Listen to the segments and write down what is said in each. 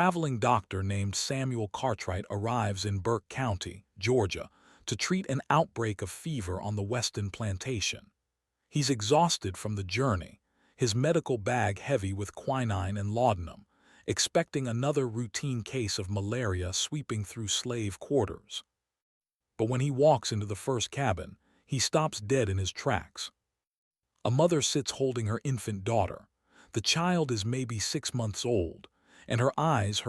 Traveling doctor named Samuel Cartwright arrives in Burke County, Georgia, to treat an outbreak of fever on the Weston plantation. He's exhausted from the journey, his medical bag heavy with quinine and laudanum, expecting another routine case of malaria sweeping through slave quarters. But when he walks into the first cabin, he stops dead in his tracks. A mother sits holding her infant daughter. The child is maybe 6 months old, and her eyes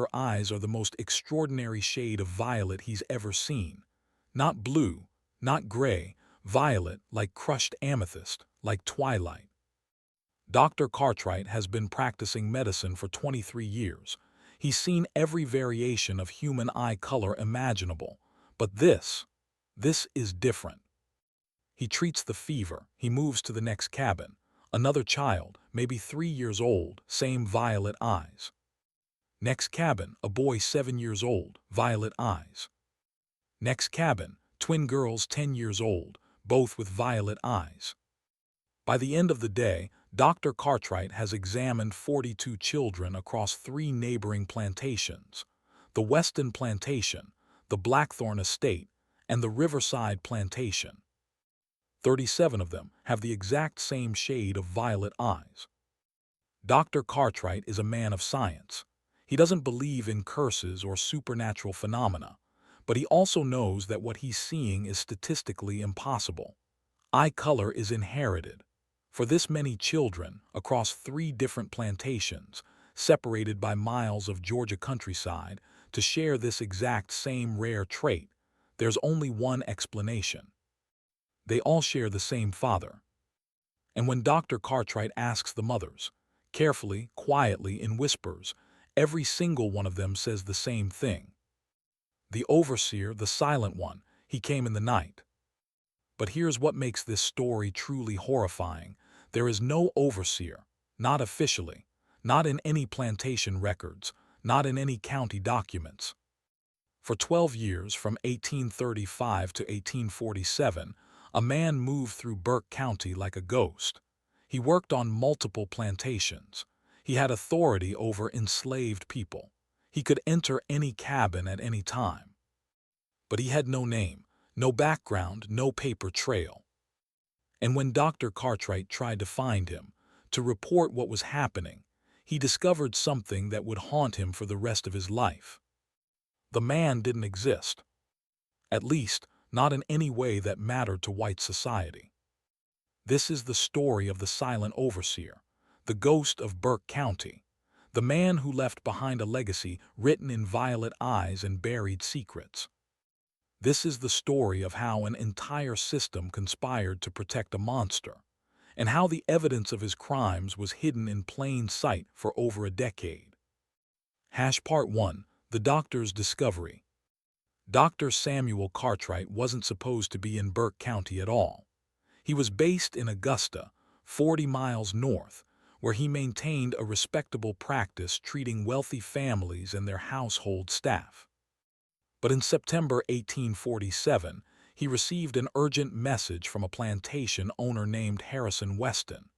are the most extraordinary shade of violet he's ever seen. Not blue, not gray, violet like crushed amethyst, like twilight. Dr. Cartwright has been practicing medicine for 23 years. He's seen every variation of human eye color imaginable. But this is different. He treats the fever, he moves to the next cabin. Another child, maybe 3 years old, same violet eyes. Next cabin, a boy 7 years old, violet eyes. Next cabin, twin girls 10 years old, both with violet eyes. By the end of the day, Dr. Cartwright has examined 42 children across 3 neighboring plantations: the Weston Plantation, the Blackthorn Estate, and the Riverside Plantation. 37 of them have the exact same shade of violet eyes. Dr. Cartwright is a man of science. He doesn't believe in curses or supernatural phenomena, but he also knows that what he's seeing is statistically impossible. Eye color is inherited. For this many children, across 3 different plantations, separated by miles of Georgia countryside, to share this exact same rare trait, there's only one explanation. They all share the same father. And when Dr. Cartwright asks the mothers, carefully, quietly, in whispers, every single one of them says the same thing. The overseer, the silent one, he came in the night. But here's what makes this story truly horrifying. There is no overseer, not officially, not in any plantation records, not in any county documents. For 12 years, from 1835 to 1847, a man moved through Burke County like a ghost. He worked on multiple plantations. He had authority over enslaved people. He could enter any cabin at any time. But he had no name, no background, no paper trail. And when Dr. Cartwright tried to find him, to report what was happening, he discovered something that would haunt him for the rest of his life. The man didn't exist. At least, not in any way that mattered to white society. This is the story of the silent overseer, the ghost of Burke County, the man who left behind a legacy written in violet eyes and buried secrets. This is the story of how an entire system conspired to protect a monster, and how the evidence of his crimes was hidden in plain sight for over a decade. Part 1. The Doctor's Discovery. Dr. Samuel Cartwright wasn't supposed to be in Burke County at all. He was based in Augusta, 40 miles north, where he maintained a respectable practice treating wealthy families and their household staff. But in September 1847, he received an urgent message from a plantation owner named Harrison Weston.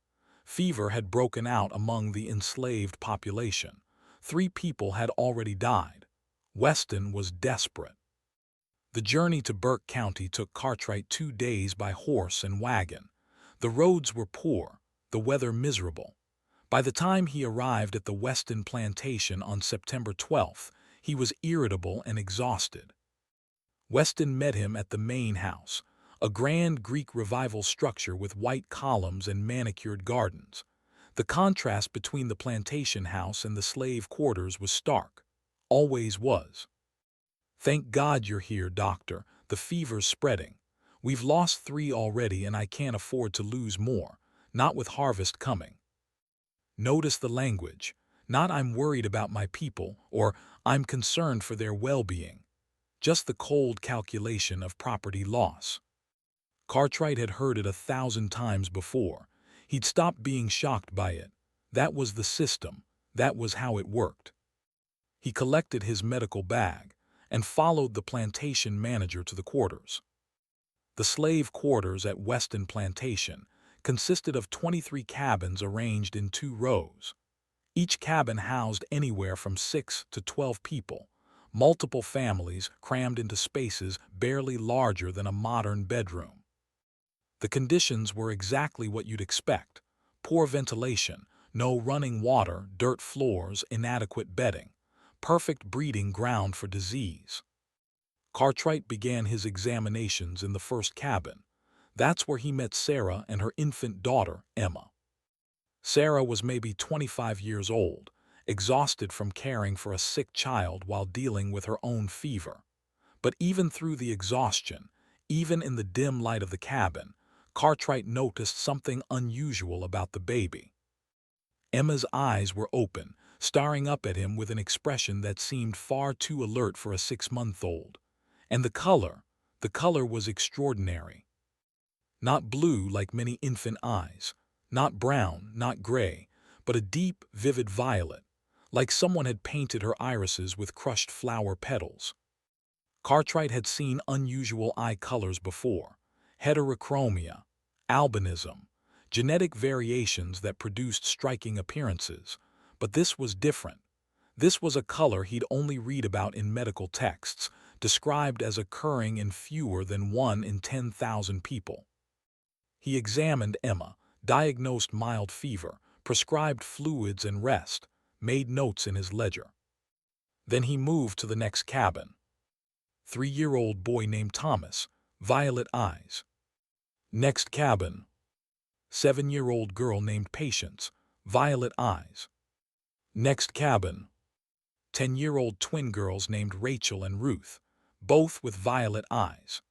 Fever had broken out among the enslaved population. 3 people had already died. Weston was desperate. The journey to Burke County took Cartwright 2 days by horse and wagon. The roads were poor, the weather miserable. By the time he arrived at the Weston plantation on September 12th, he was irritable and exhausted. Weston met him at the main house, a grand Greek Revival structure with white columns and manicured gardens. The contrast between the plantation house and the slave quarters was stark. Always was. "Thank God you're here, doctor. The fever's spreading. We've lost 3 already and I can't afford to lose more, not with harvest coming." Notice the language. Not "I'm worried about my people" or "I'm concerned for their well-being." Just the cold calculation of property loss. Cartwright had heard it 1,000 times before. He'd stopped being shocked by it. That was the system. That was how it worked. He collected his medical bag and followed the plantation manager to the quarters. The slave quarters at Weston Plantation consisted of 23 cabins arranged in 2 rows. Each cabin housed anywhere from 6 to 12 people, multiple families crammed into spaces barely larger than a modern bedroom. The conditions were exactly what you'd expect: poor ventilation, no running water, dirt floors, inadequate bedding, perfect breeding ground for disease. Cartwright began his examinations in the first cabin. That's where he met Sarah and her infant daughter, Emma. Sarah was maybe 25 years old, exhausted from caring for a sick child while dealing with her own fever. But even through the exhaustion, even in the dim light of the cabin, Cartwright noticed something unusual about the baby. Emma's eyes were open, staring up at him with an expression that seemed far too alert for a 6-month-old. And the color was extraordinary. Not blue like many infant eyes, not brown, not gray, but a deep, vivid violet, like someone had painted her irises with crushed flower petals. Cartwright had seen unusual eye colors before: heterochromia, albinism, genetic variations that produced striking appearances. But this was different. This was a color he'd only read about in medical texts, described as occurring in fewer than 1 in 10,000 people. He examined Emma, diagnosed mild fever, prescribed fluids and rest, made notes in his ledger. Then he moved to the next cabin. 3-year-old boy named Thomas, violet eyes. Next cabin. 7-year-old girl named Patience, violet eyes. Next cabin. 10-year-old twin girls named Rachel and Ruth, both with violet eyes.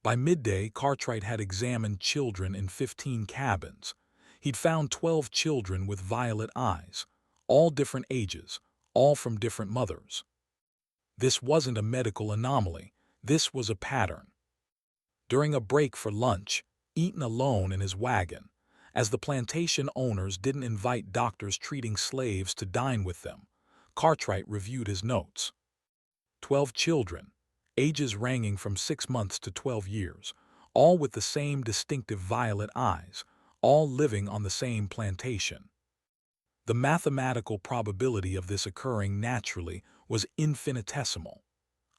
By midday, Cartwright had examined children in 15 cabins. He'd found 12 children with violet eyes, all different ages, all from different mothers. This wasn't a medical anomaly, this was a pattern. During a break for lunch, eaten alone in his wagon, as the plantation owners didn't invite doctors treating slaves to dine with them, Cartwright reviewed his notes. 12 children, ages ranging from 6 months to 12 years, all with the same distinctive violet eyes, all living on the same plantation. The mathematical probability of this occurring naturally was infinitesimal.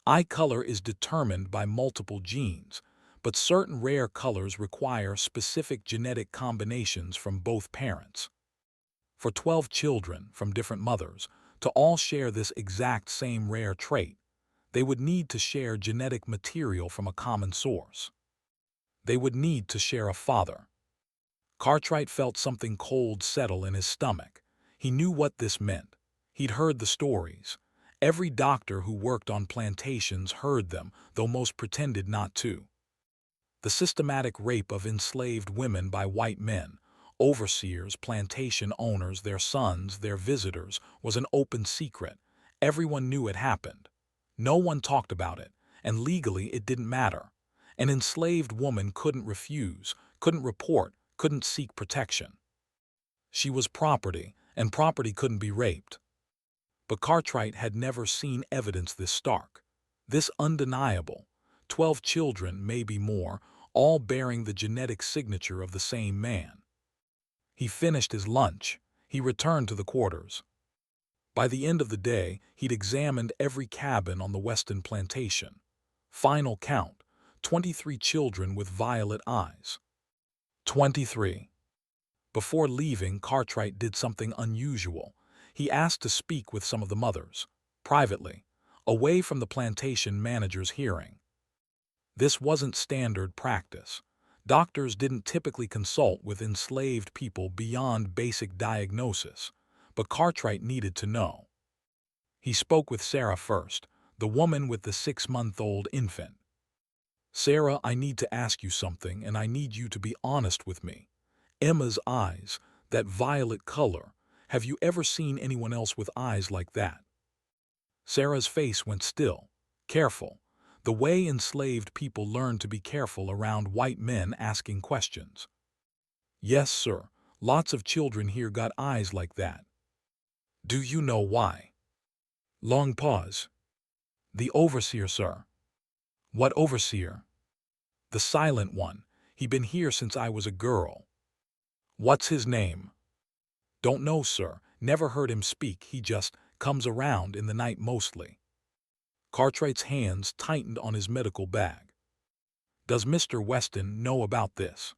Eye color is determined by multiple genes, but certain rare colors require specific genetic combinations from both parents. For 12 children from different mothers to all share this exact same rare trait, they would need to share genetic material from a common source. They would need to share a father. Cartwright felt something cold settle in his stomach. He knew what this meant. He'd heard the stories. Every doctor who worked on plantations heard them, though most pretended not to. The systematic rape of enslaved women by white men, overseers, plantation owners, their sons, their visitors, was an open secret. Everyone knew it happened. No one talked about it, and legally it didn't matter. An enslaved woman couldn't refuse, couldn't report, couldn't seek protection. She was property, and property couldn't be raped. But Cartwright had never seen evidence this stark, this undeniable. 12 children, maybe more, all bearing the genetic signature of the same man. He finished his lunch. He returned to the quarters. By the end of the day, he'd examined every cabin on the Weston plantation. Final count: 23 children with violet eyes. 23. Before leaving, Cartwright did something unusual. He asked to speak with some of the mothers, privately, away from the plantation manager's hearing. This wasn't standard practice. Doctors didn't typically consult with enslaved people beyond basic diagnosis, but Cartwright needed to know. He spoke with Sarah first, the woman with the 6-month-old infant. "Sarah, I need to ask you something, and I need you to be honest with me. Emma's eyes, that violet color, have you ever seen anyone else with eyes like that?" Sarah's face went still, careful, the way enslaved people learned to be careful around white men asking questions. "Yes, sir, lots of children here got eyes like that." "Do you know why?" Long pause. "The overseer, sir." "What overseer?" "The silent one. He been here since I was a girl." "What's his name?" "Don't know, sir. Never heard him speak, he just comes around in the night mostly. Cartwright's hands tightened on his medical bag. Does Mr. Weston know about this?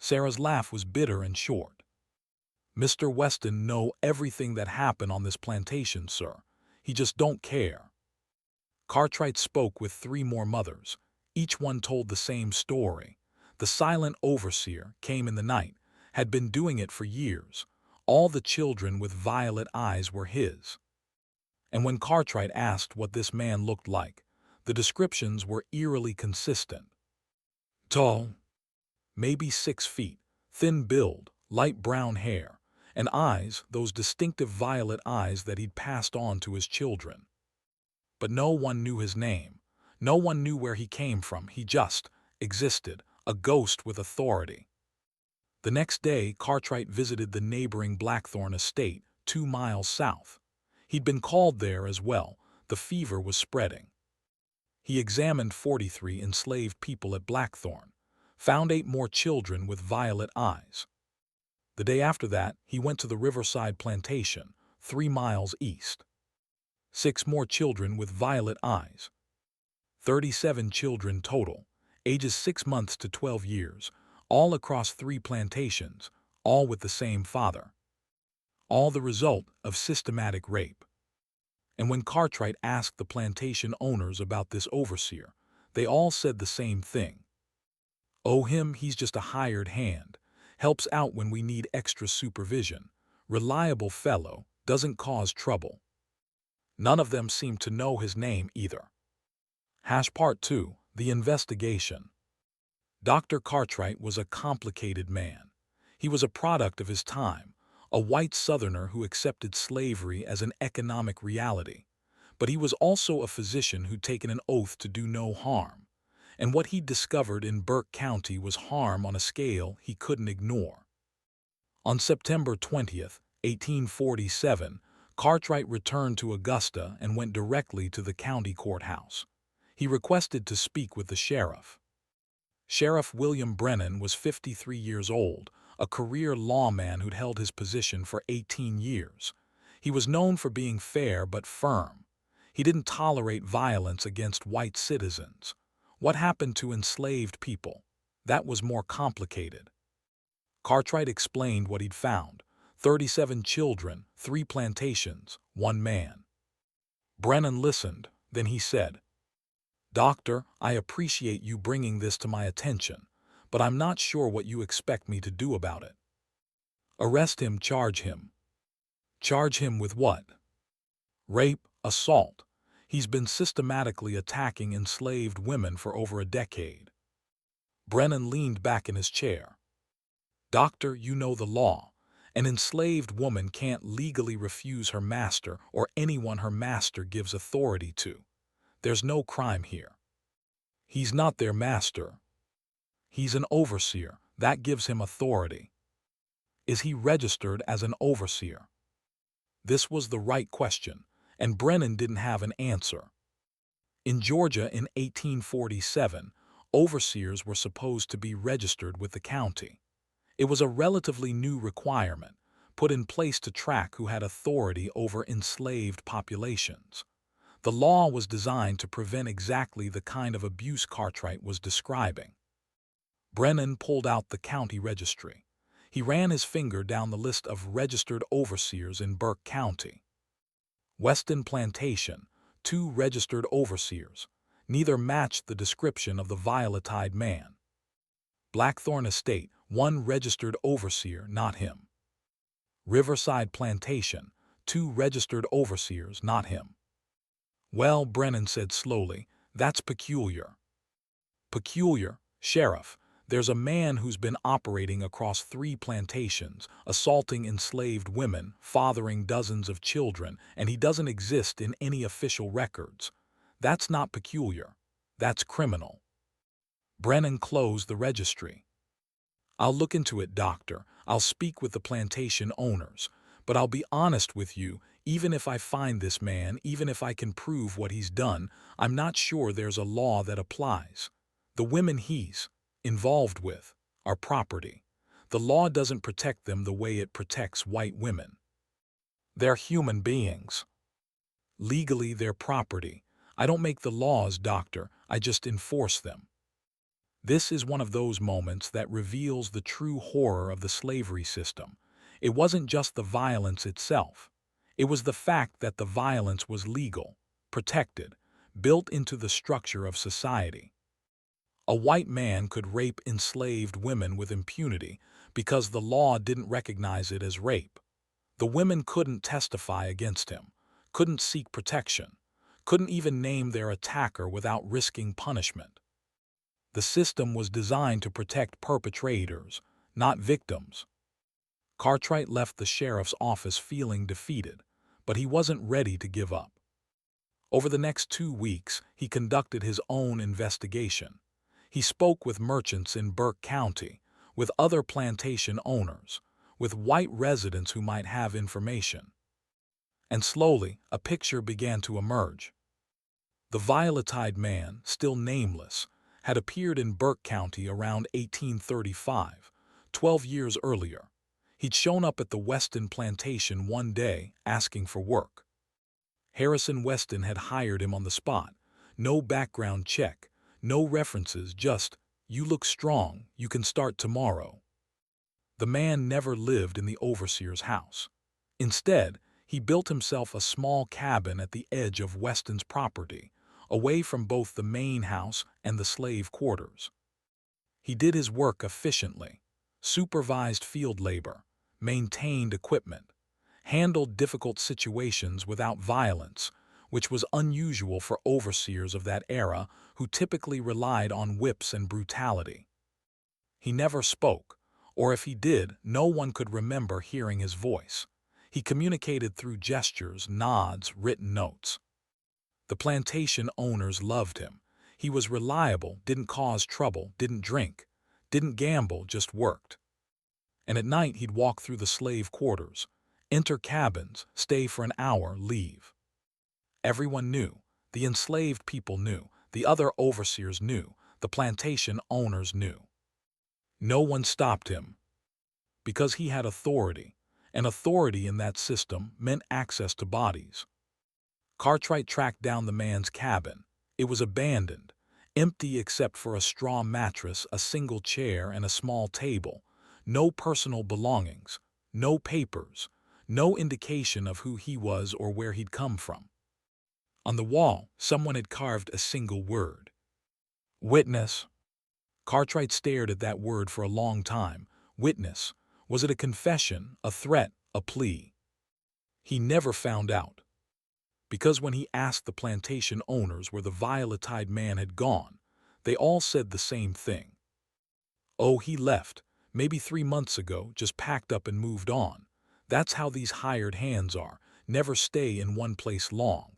Sarah's laugh was bitter and short. Mr. Weston know everything that happened on this plantation, sir. He just don't care. Cartwright spoke with 3 more mothers. Each one told the same story. The silent overseer came in the night, had been doing it for years. All the children with violet eyes were his. And when Cartwright asked what this man looked like, the descriptions were eerily consistent. Tall, maybe 6 feet, thin build, light brown hair, and eyes, those distinctive violet eyes that he'd passed on to his children. But no one knew his name. No one knew where he came from. He just existed, a ghost with authority. The next day, Cartwright visited the neighboring Blackthorn estate, 2 miles south. He'd been called there as well. The fever was spreading. He examined 43 enslaved people at Blackthorn, found 8 more children with violet eyes. The day after that, he went to the Riverside Plantation, 3 miles east. 6 more children with violet eyes. 37 children total, ages 6 months to 12 years, all across 3 plantations, all with the same father. All the result of systematic rape. And when Cartwright asked the plantation owners about this overseer, they all said the same thing. Oh, he's just a hired hand, helps out when we need extra supervision, reliable fellow, doesn't cause trouble. None of them seemed to know his name either. Part 2, the investigation. Dr. Cartwright was a complicated man. He was a product of his time, a white Southerner who accepted slavery as an economic reality. But he was also a physician who'd taken an oath to do no harm. And what he'd discovered in Burke County was harm on a scale he couldn't ignore. On September 20th, 1847, Cartwright returned to Augusta and went directly to the county courthouse. He requested to speak with the sheriff. Sheriff William Brennan was 53 years old, a career lawman who'd held his position for 18 years. He was known for being fair but firm. He didn't tolerate violence against white citizens. What happened to enslaved people? That was more complicated. Cartwright explained what he'd found: 37 children, 3 plantations, 1 man. Brennan listened, then he said, "Doctor, I appreciate you bringing this to my attention, but I'm not sure what you expect me to do about it." "Arrest him, charge him." "Charge him with what?" "Rape, assault. He's been systematically attacking enslaved women for over a decade." Brennan leaned back in his chair. "Doctor, you know the law. An enslaved woman can't legally refuse her master or anyone her master gives authority to. There's no crime here. He's not their master. He's an overseer. That gives him authority. Is he registered as an overseer?" This was the right question, and Brennan didn't have an answer. In Georgia in 1847, overseers were supposed to be registered with the county. It was a relatively new requirement, put in place to track who had authority over enslaved populations. The law was designed to prevent exactly the kind of abuse Cartwright was describing. Brennan pulled out the county registry. He ran his finger down the list of registered overseers in Burke County. Weston Plantation, 2 registered overseers. Neither matched the description of the violet-eyed man. Blackthorn Estate, 1 registered overseer, not him. Riverside Plantation, 2 registered overseers, not him. "Well," Brennan said slowly, "that's peculiar." "Peculiar, Sheriff. There's a man who's been operating across 3 plantations, assaulting enslaved women, fathering dozens of children, and he doesn't exist in any official records. That's not peculiar. That's criminal." Brennan closed the registry. "I'll look into it, Doctor. I'll speak with the plantation owners. But I'll be honest with you, even if I find this man, even if I can prove what he's done, I'm not sure there's a law that applies. The women he's involved with are property. The law doesn't protect them the way it protects white women." They're human beings. Legally, they're property. I don't make the laws, doctor, I just enforce them. This is one of those moments that reveals the true horror of the slavery system. It wasn't just the violence itself. It was the fact that the violence was legal, protected, built into the structure of society. A white man could rape enslaved women with impunity because the law didn't recognize it as rape. The women couldn't testify against him, couldn't seek protection, couldn't even name their attacker without risking punishment. The system was designed to protect perpetrators, not victims. Cartwright left the sheriff's office feeling defeated, but he wasn't ready to give up. Over the next 2 weeks, he conducted his own investigation. He spoke with merchants in Burke County, with other plantation owners, with white residents who might have information. And slowly, a picture began to emerge. The violet-eyed man, still nameless, had appeared in Burke County around 1835, 12 years earlier. He'd shown up at the Weston plantation one day asking for work. Harrison Weston had hired him on the spot. No background check, no references, just, "You look strong, you can start tomorrow." The man never lived in the overseer's house. Instead, he built himself a small cabin at the edge of Weston's property, away from both the main house and the slave quarters. He did his work efficiently, supervised field labor, maintained equipment, handled difficult situations without violence, which was unusual for overseers of that era who typically relied on whips and brutality. He never spoke, or if he did, no one could remember hearing his voice. He communicated through gestures, nods, written notes. The plantation owners loved him. He was reliable, didn't cause trouble, didn't drink, didn't gamble, just worked. And at night he'd walk through the slave quarters, enter cabins, stay for an hour, leave. Everyone knew. The enslaved people knew. The other overseers knew. The plantation owners knew. No one stopped him. Because he had authority, and authority in that system meant access to bodies. Cartwright tracked down the man's cabin. It was abandoned, empty except for a straw mattress, a single chair, and a small table. No personal belongings, no papers, no indication of who he was or where he'd come from. On the wall, someone had carved a single word. Witness. Cartwright stared at that word for a long time. Witness. Was it a confession, a threat, a plea? He never found out. Because when he asked the plantation owners where the violet-eyed man had gone, they all said the same thing. Oh, he left, maybe 3 months ago, just packed up and moved on. That's how these hired hands are, never stay in one place long.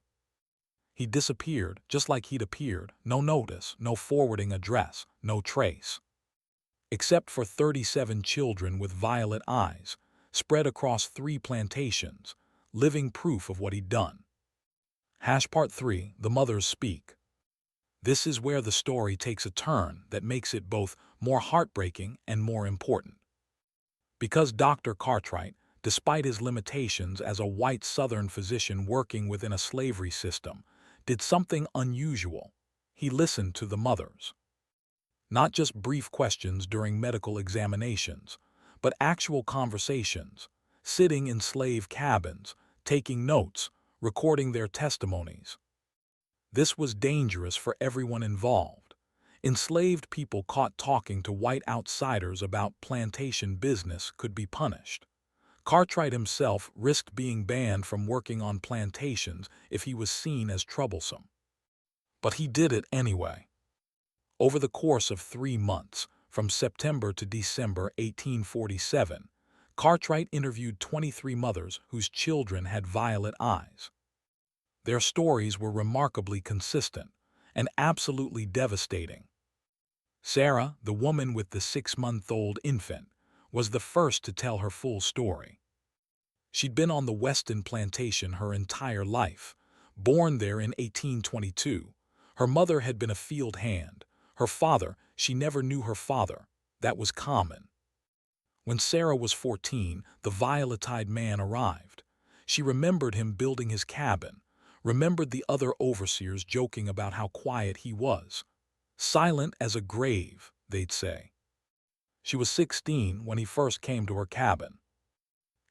He disappeared, just like he'd appeared, no notice, no forwarding address, no trace. Except for 37 children with violet eyes, spread across 3 plantations, living proof of what he'd done. Part 3, The Mothers Speak. This is where the story takes a turn that makes it both more heartbreaking and more important. Because Dr. Cartwright, despite his limitations as a white Southern physician working within a slavery system, did something unusual. He listened to the mothers. Not just brief questions during medical examinations, but actual conversations, sitting in slave cabins, taking notes, recording their testimonies. This was dangerous for everyone involved. Enslaved people caught talking to white outsiders about plantation business could be punished. Cartwright himself risked being banned from working on plantations if he was seen as troublesome. But he did it anyway. Over the course of 3 months, from September to December 1847, Cartwright interviewed 23 mothers whose children had violet eyes. Their stories were remarkably consistent and absolutely devastating. Sarah, the woman with the 6-month-old infant, was the first to tell her full story. She'd been on the Weston plantation her entire life. Born there in 1822, her mother had been a field hand. Her father, she never knew her father. That was common. When Sarah was 14, the violet-eyed man arrived. She remembered him building his cabin, remembered the other overseers joking about how quiet he was. Silent as a grave, they'd say. She was 16 when he first came to her cabin.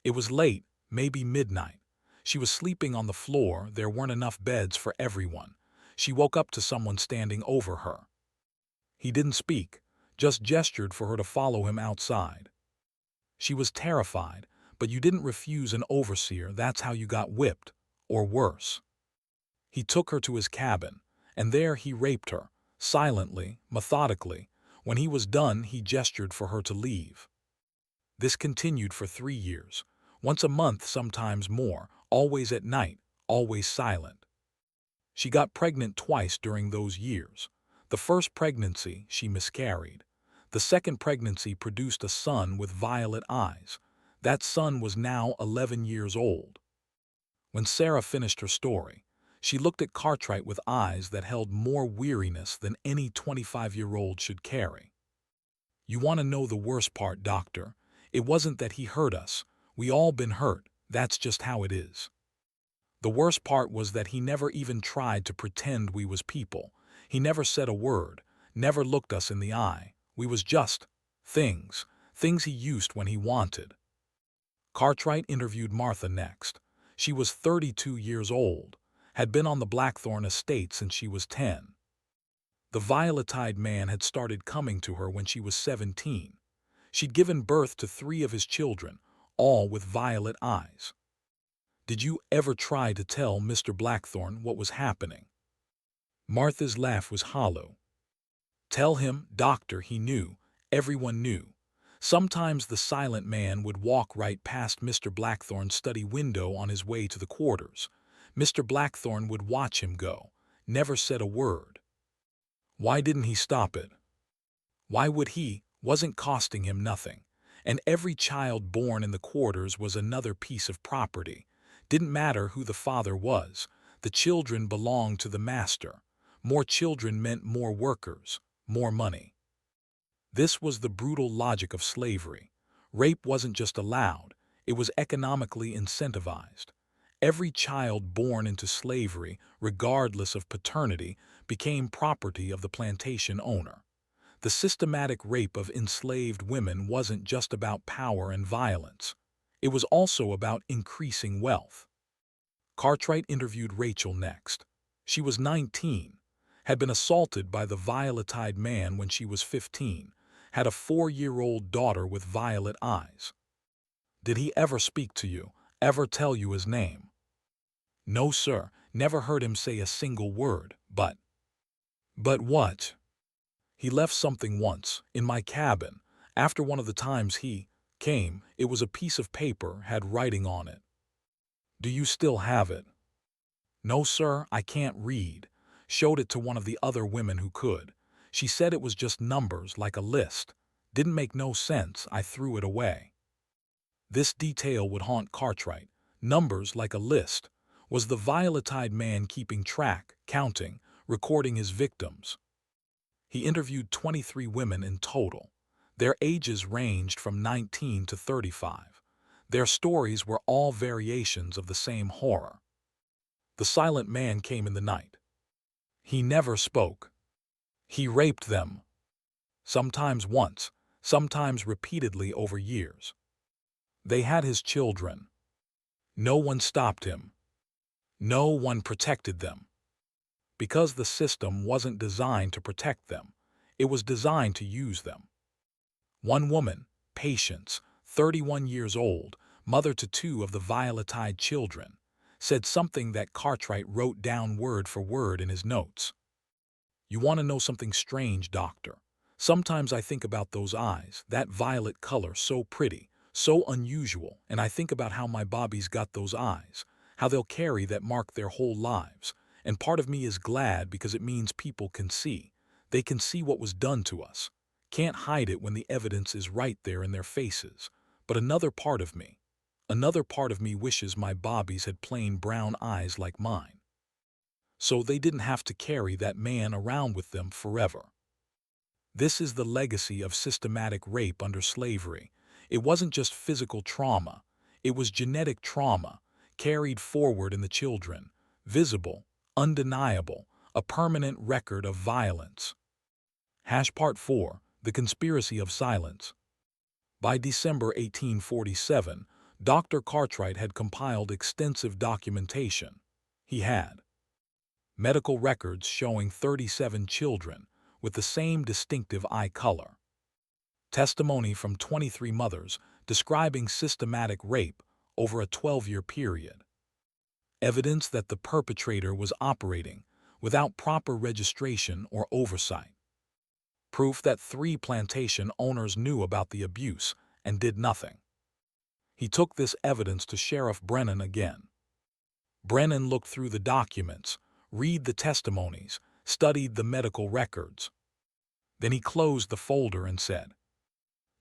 It was late, maybe midnight. She was sleeping on the floor, there weren't enough beds for everyone. She woke up to someone standing over her. He didn't speak, just gestured for her to follow him outside. She was terrified, but you didn't refuse an overseer, that's how you got whipped, or worse. He took her to his cabin, and there he raped her, silently, methodically. When he was done, he gestured for her to leave. This continued for 3 years, once a month, sometimes more, always at night, always silent. She got pregnant twice during those years. The first pregnancy, she miscarried. The second pregnancy produced a son with violet eyes. That son was now 11 years old. When Sarah finished her story, she looked at Cartwright with eyes that held more weariness than any 25-year-old should carry. "You want to know the worst part, Doctor? It wasn't that he hurt us. We all been hurt. That's just how it is. The worst part was that he never even tried to pretend we was people. He never said a word, never looked us in the eye. We was just things he used when he wanted." Cartwright interviewed Martha next. She was 32 years old, had been on the Blackthorn estate since she was 10. The violet-eyed man had started coming to her when she was 17. She'd given birth to 3 of his children, all with violet eyes. "Did you ever try to tell Mr. Blackthorn what was happening?" Martha's laugh was hollow. "Tell him, Doctor, he knew. Everyone knew. Sometimes the silent man would walk right past Mr. Blackthorn's study window on his way to the quarters. Mr. Blackthorn would watch him go, never said a word. Why didn't he stop it? Why would he? Wasn't costing him nothing. And every child born in the quarters was another piece of property. Didn't matter who the father was. The children belonged to the master. More children meant more workers, more money." This was the brutal logic of slavery. Rape wasn't just allowed, it was economically incentivized. Every child born into slavery, regardless of paternity, became property of the plantation owner. The systematic rape of enslaved women wasn't just about power and violence. It was also about increasing wealth. Cartwright interviewed Rachel next. She was 19, had been assaulted by the violet-eyed man when she was 15, had a 4-year-old daughter with violet eyes. "Did he ever speak to you, ever tell you his name?" "No, sir, never heard him say a single word, but—" "But what?" "He left something once, in my cabin. After one of the times he came, it was a piece of paper, had writing on it." "Do you still have it?" "No, sir, I can't read." Showed it to one of the other women who could. She said it was just numbers, like a list. Didn't make no sense, I threw it away. This detail would haunt Cartwright. Numbers like a list. Was the violet-eyed man keeping track, counting, recording his victims? He interviewed 23 women in total. Their ages ranged from 19 to 35. Their stories were all variations of the same horror. The silent man came in the night. He never spoke. He raped them. Sometimes once, sometimes repeatedly over years. They had his children. No one stopped him. No one protected them. Because the system wasn't designed to protect them. It was designed to use them. One woman, Patience, 31 years old, mother to 2 of the violet-eyed children, said something that Cartwright wrote down word for word in his notes. "You want to know something strange, Doctor? Sometimes I think about those eyes, that violet color, so pretty, so unusual, and I think about how my Bobby's got those eyes, how they'll carry that mark their whole lives, and part of me is glad because it means people can see. They can see what was done to us. Can't hide it when the evidence is right there in their faces. But another part of me wishes my Bobbies had plain brown eyes like mine. So they didn't have to carry that man around with them forever." This is the legacy of systematic rape under slavery. It wasn't just physical trauma. It was genetic trauma. carried forward in the children, visible, undeniable, a permanent record of violence. Part 4. The Conspiracy of Silence. By December 1847, Dr. Cartwright had compiled extensive documentation. He had medical records showing 37 children with the same distinctive eye color, testimony from 23 mothers describing systematic rape over a 12-year period, evidence that the perpetrator was operating without proper registration or oversight, proof that 3 plantation owners knew about the abuse and did nothing. He took this evidence to Sheriff Brennan again. Brennan looked through the documents, read the testimonies, studied the medical records. Then he closed the folder and said,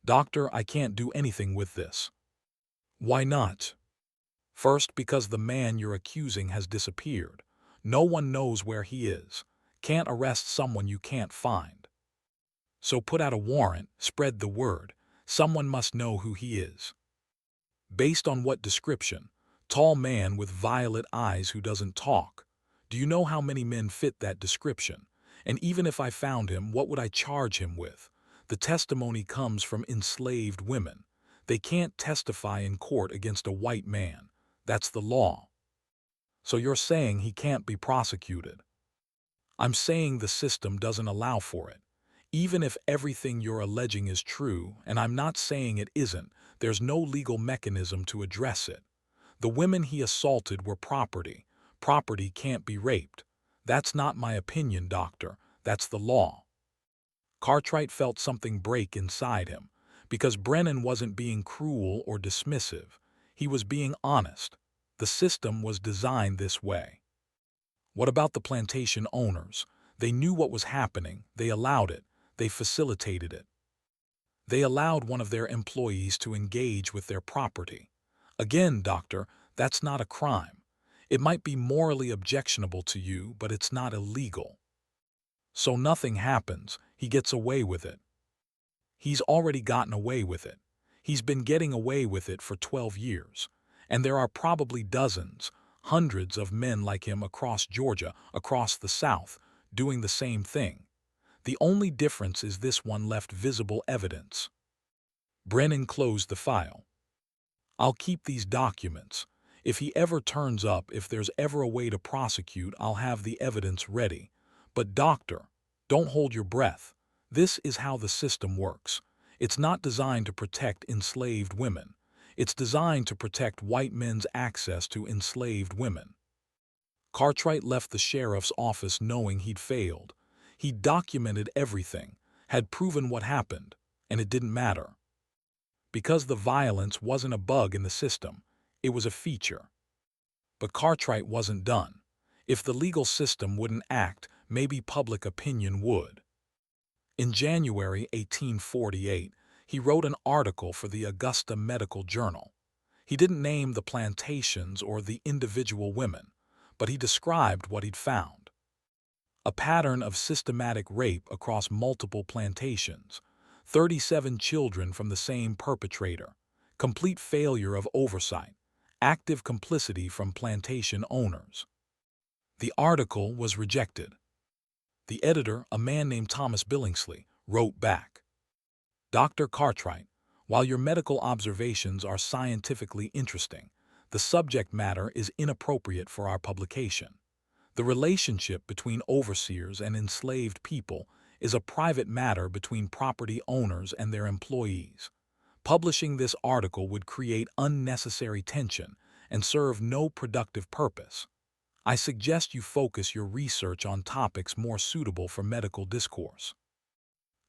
"Doctor, I can't do anything with this." "Why not?" "First, because the man you're accusing has disappeared. No one knows where he is. Can't arrest someone you can't find. So put out a warrant, spread the word. Someone must know who he is." "Based on what description? Tall man with violet eyes who doesn't talk. Do you know how many men fit that description? And even if I found him, what would I charge him with? The testimony comes from enslaved women. They can't testify in court against a white man. That's the law." "So you're saying he can't be prosecuted?" "I'm saying the system doesn't allow for it. Even if everything you're alleging is true, and I'm not saying it isn't, there's no legal mechanism to address it. The women he assaulted were property. Property can't be raped. That's not my opinion, doctor. That's the law." Cartwright felt something break inside him, because Brennan wasn't being cruel or dismissive. He was being honest. The system was designed this way. "What about the plantation owners? They knew what was happening. They allowed it. They facilitated it. They allowed one of their employees to engage with their property. Again, doctor, that's not a crime. It might be morally objectionable to you, but it's not illegal. So nothing happens. He gets away with it." "He's already gotten away with it. He's been getting away with it for 12 years. And there are probably dozens, hundreds of men like him across Georgia, across the South, doing the same thing. The only difference is this one left visible evidence." Brennan closed the file. "I'll keep these documents. If he ever turns up, if there's ever a way to prosecute, I'll have the evidence ready. But doctor, don't hold your breath. This is how the system works. It's not designed to protect enslaved women. It's designed to protect white men's access to enslaved women." Cartwright left the sheriff's office knowing he'd failed. He'd documented everything, had proven what happened, and it didn't matter. Because the violence wasn't a bug in the system, it was a feature. But Cartwright wasn't done. If the legal system wouldn't act, maybe public opinion would. In January 1848, he wrote an article for the Augusta Medical Journal. He didn't name the plantations or the individual women, but he described what he'd found. A pattern of systematic rape across multiple plantations, 37 children from the same perpetrator, complete failure of oversight, active complicity from plantation owners. The article was rejected. The editor, a man named Thomas Billingsley, wrote back, "Dr. Cartwright, while your medical observations are scientifically interesting, the subject matter is inappropriate for our publication. The relationship between overseers and enslaved people is a private matter between property owners and their employees. Publishing this article would create unnecessary tension and serve no productive purpose. I suggest you focus your research on topics more suitable for medical discourse."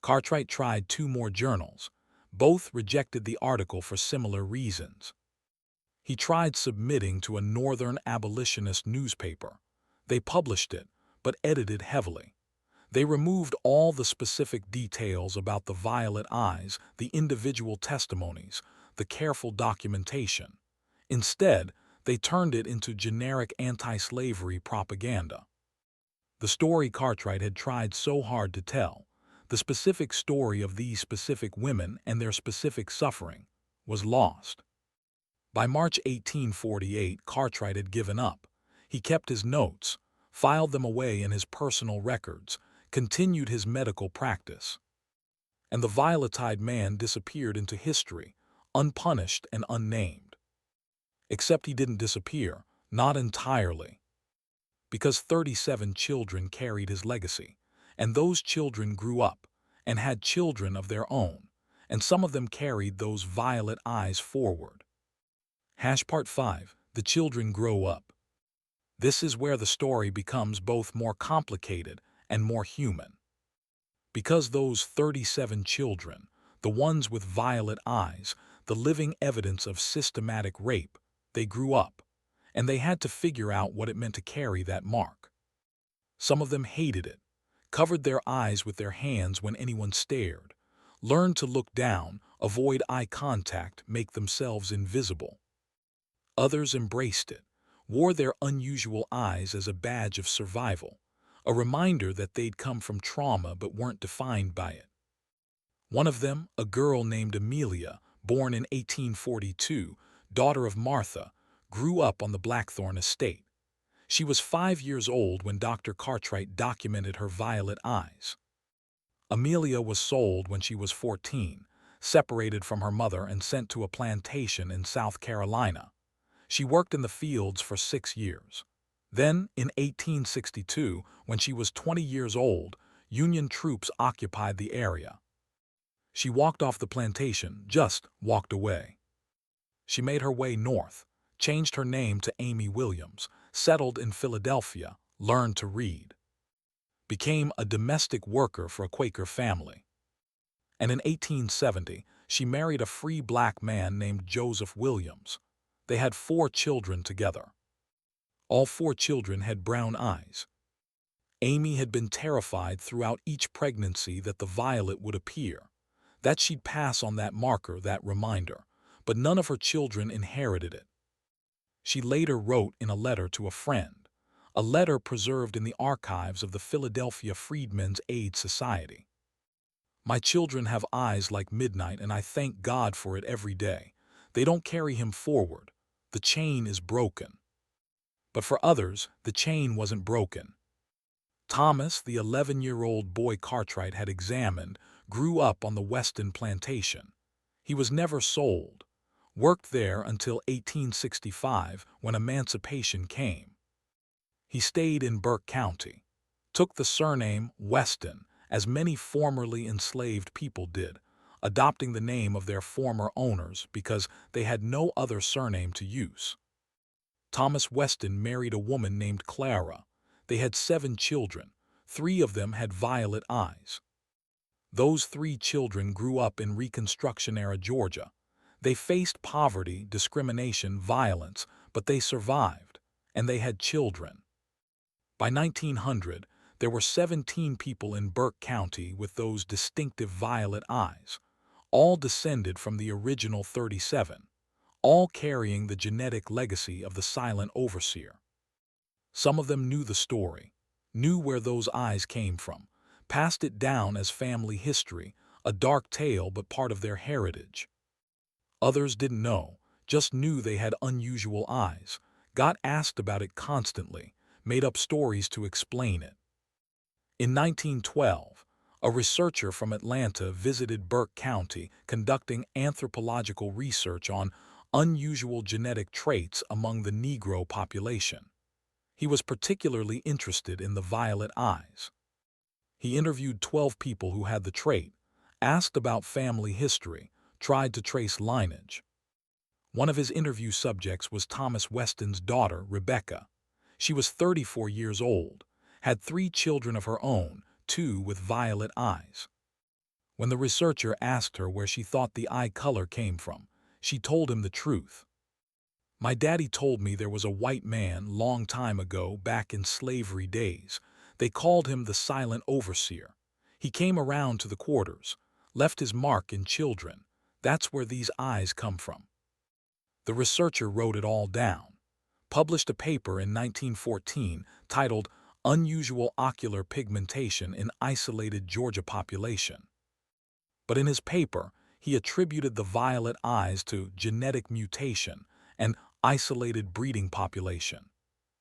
Cartwright tried 2 more journals. Both rejected the article for similar reasons. He tried submitting to a Northern abolitionist newspaper. They published it, but edited heavily. They removed all the specific details about the violet eyes, the individual testimonies, the careful documentation. Instead, they turned it into generic anti-slavery propaganda. The story Cartwright had tried so hard to tell, the specific story of these specific women and their specific suffering, was lost. By March 1848, Cartwright had given up. He kept his notes, filed them away in his personal records, continued his medical practice. And the violet-eyed man disappeared into history, unpunished and unnamed. Except he didn't disappear, not entirely. Because 37 children carried his legacy, and those children grew up and had children of their own, and some of them carried those violet eyes forward. Part 5. The children grow up. This is where the story becomes both more complicated and more human. Because those 37 children, the ones with violet eyes, the living evidence of systematic rape, they grew up, and they had to figure out what it meant to carry that mark. Some of them hated it, covered their eyes with their hands when anyone stared, learned to look down, avoid eye contact, make themselves invisible. Others embraced it, wore their unusual eyes as a badge of survival, a reminder that they'd come from trauma but weren't defined by it. One of them, a girl named Amelia, born in 1842, daughter of Martha, grew up on the Blackthorn estate. She was 5 years old when Dr. Cartwright documented her violet eyes. Amelia was sold when she was 14, separated from her mother and sent to a plantation in South Carolina. She worked in the fields for 6 years. Then, in 1862, when she was 20 years old, Union troops occupied the area. She walked off the plantation, just walked away. She made her way north, changed her name to Amy Williams, settled in Philadelphia, learned to read. Became a domestic worker for a Quaker family. And in 1870, she married a free black man named Joseph Williams. They had 4 children together. All 4 children had brown eyes. Amy had been terrified throughout each pregnancy that the violet would appear, that she'd pass on that marker, that reminder, but none of her children inherited it. She later wrote in a letter to a friend, a letter preserved in the archives of the Philadelphia Freedmen's Aid Society. "My children have eyes like midnight, and I thank God for it every day. They don't carry him forward. The chain is broken." But for others, the chain wasn't broken. Thomas, the 11-year-old boy Cartwright had examined, grew up on the Weston plantation. He was never sold, worked there until 1865 when emancipation came. He stayed in Burke County, took the surname Weston, as many formerly enslaved people did, adopting the name of their former owners because they had no other surname to use. Thomas Weston married a woman named Clara. They had 7 children. 3 of them had violet eyes. Those 3 children grew up in Reconstruction-era Georgia. They faced poverty, discrimination, violence, but they survived, and they had children. By 1900, there were 17 people in Burke County with those distinctive violet eyes, all descended from the original 37, all carrying the genetic legacy of the silent overseer. Some of them knew the story, knew where those eyes came from, passed it down as family history, a dark tale but part of their heritage. Others didn't know, just knew they had unusual eyes, got asked about it constantly, made up stories to explain it. In 1912, a researcher from Atlanta visited Burke County conducting anthropological research on unusual genetic traits among the Negro population. He was particularly interested in the violet eyes. He interviewed 12 people who had the trait, asked about family history, tried to trace lineage. One of his interview subjects was Thomas Weston's daughter, Rebecca. She was 34 years old, had 3 children of her own, 2 with violet eyes. When the researcher asked her where she thought the eye color came from, she told him the truth. "My daddy told me there was a white man long time ago, back in slavery days. They called him the silent overseer. He came around to the quarters, left his mark in children. That's where these eyes come from." The researcher wrote it all down, published a paper in 1914 titled "Unusual Ocular Pigmentation in Isolated Georgia Population." But in his paper, he attributed the violet eyes to genetic mutation, and isolated breeding population.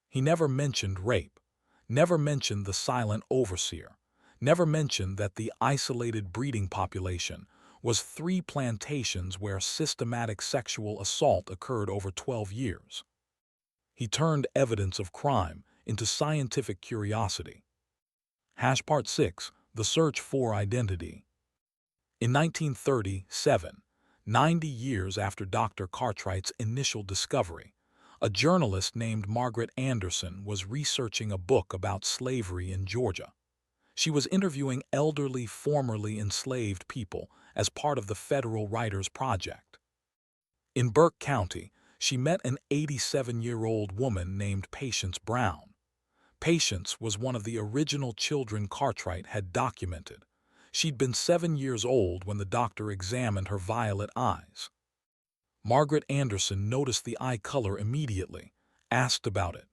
He never mentioned rape, never mentioned the silent overseer, never mentioned that the isolated breeding population was 3 plantations where systematic sexual assault occurred over 12 years. He turned evidence of crime into scientific curiosity. Hash Part 6. The Search for Identity. In 1937, 90 years after Dr. Cartwright's initial discovery, a journalist named Margaret Anderson was researching a book about slavery in Georgia. She was interviewing elderly, formerly enslaved people as part of the Federal Writers Project. In Burke County, she met an 87-year-old woman named Patience Brown. Patience was one of the original children Cartwright had documented. She'd been 7 years old when the doctor examined her violet eyes. Margaret Anderson noticed the eye color immediately, asked about it.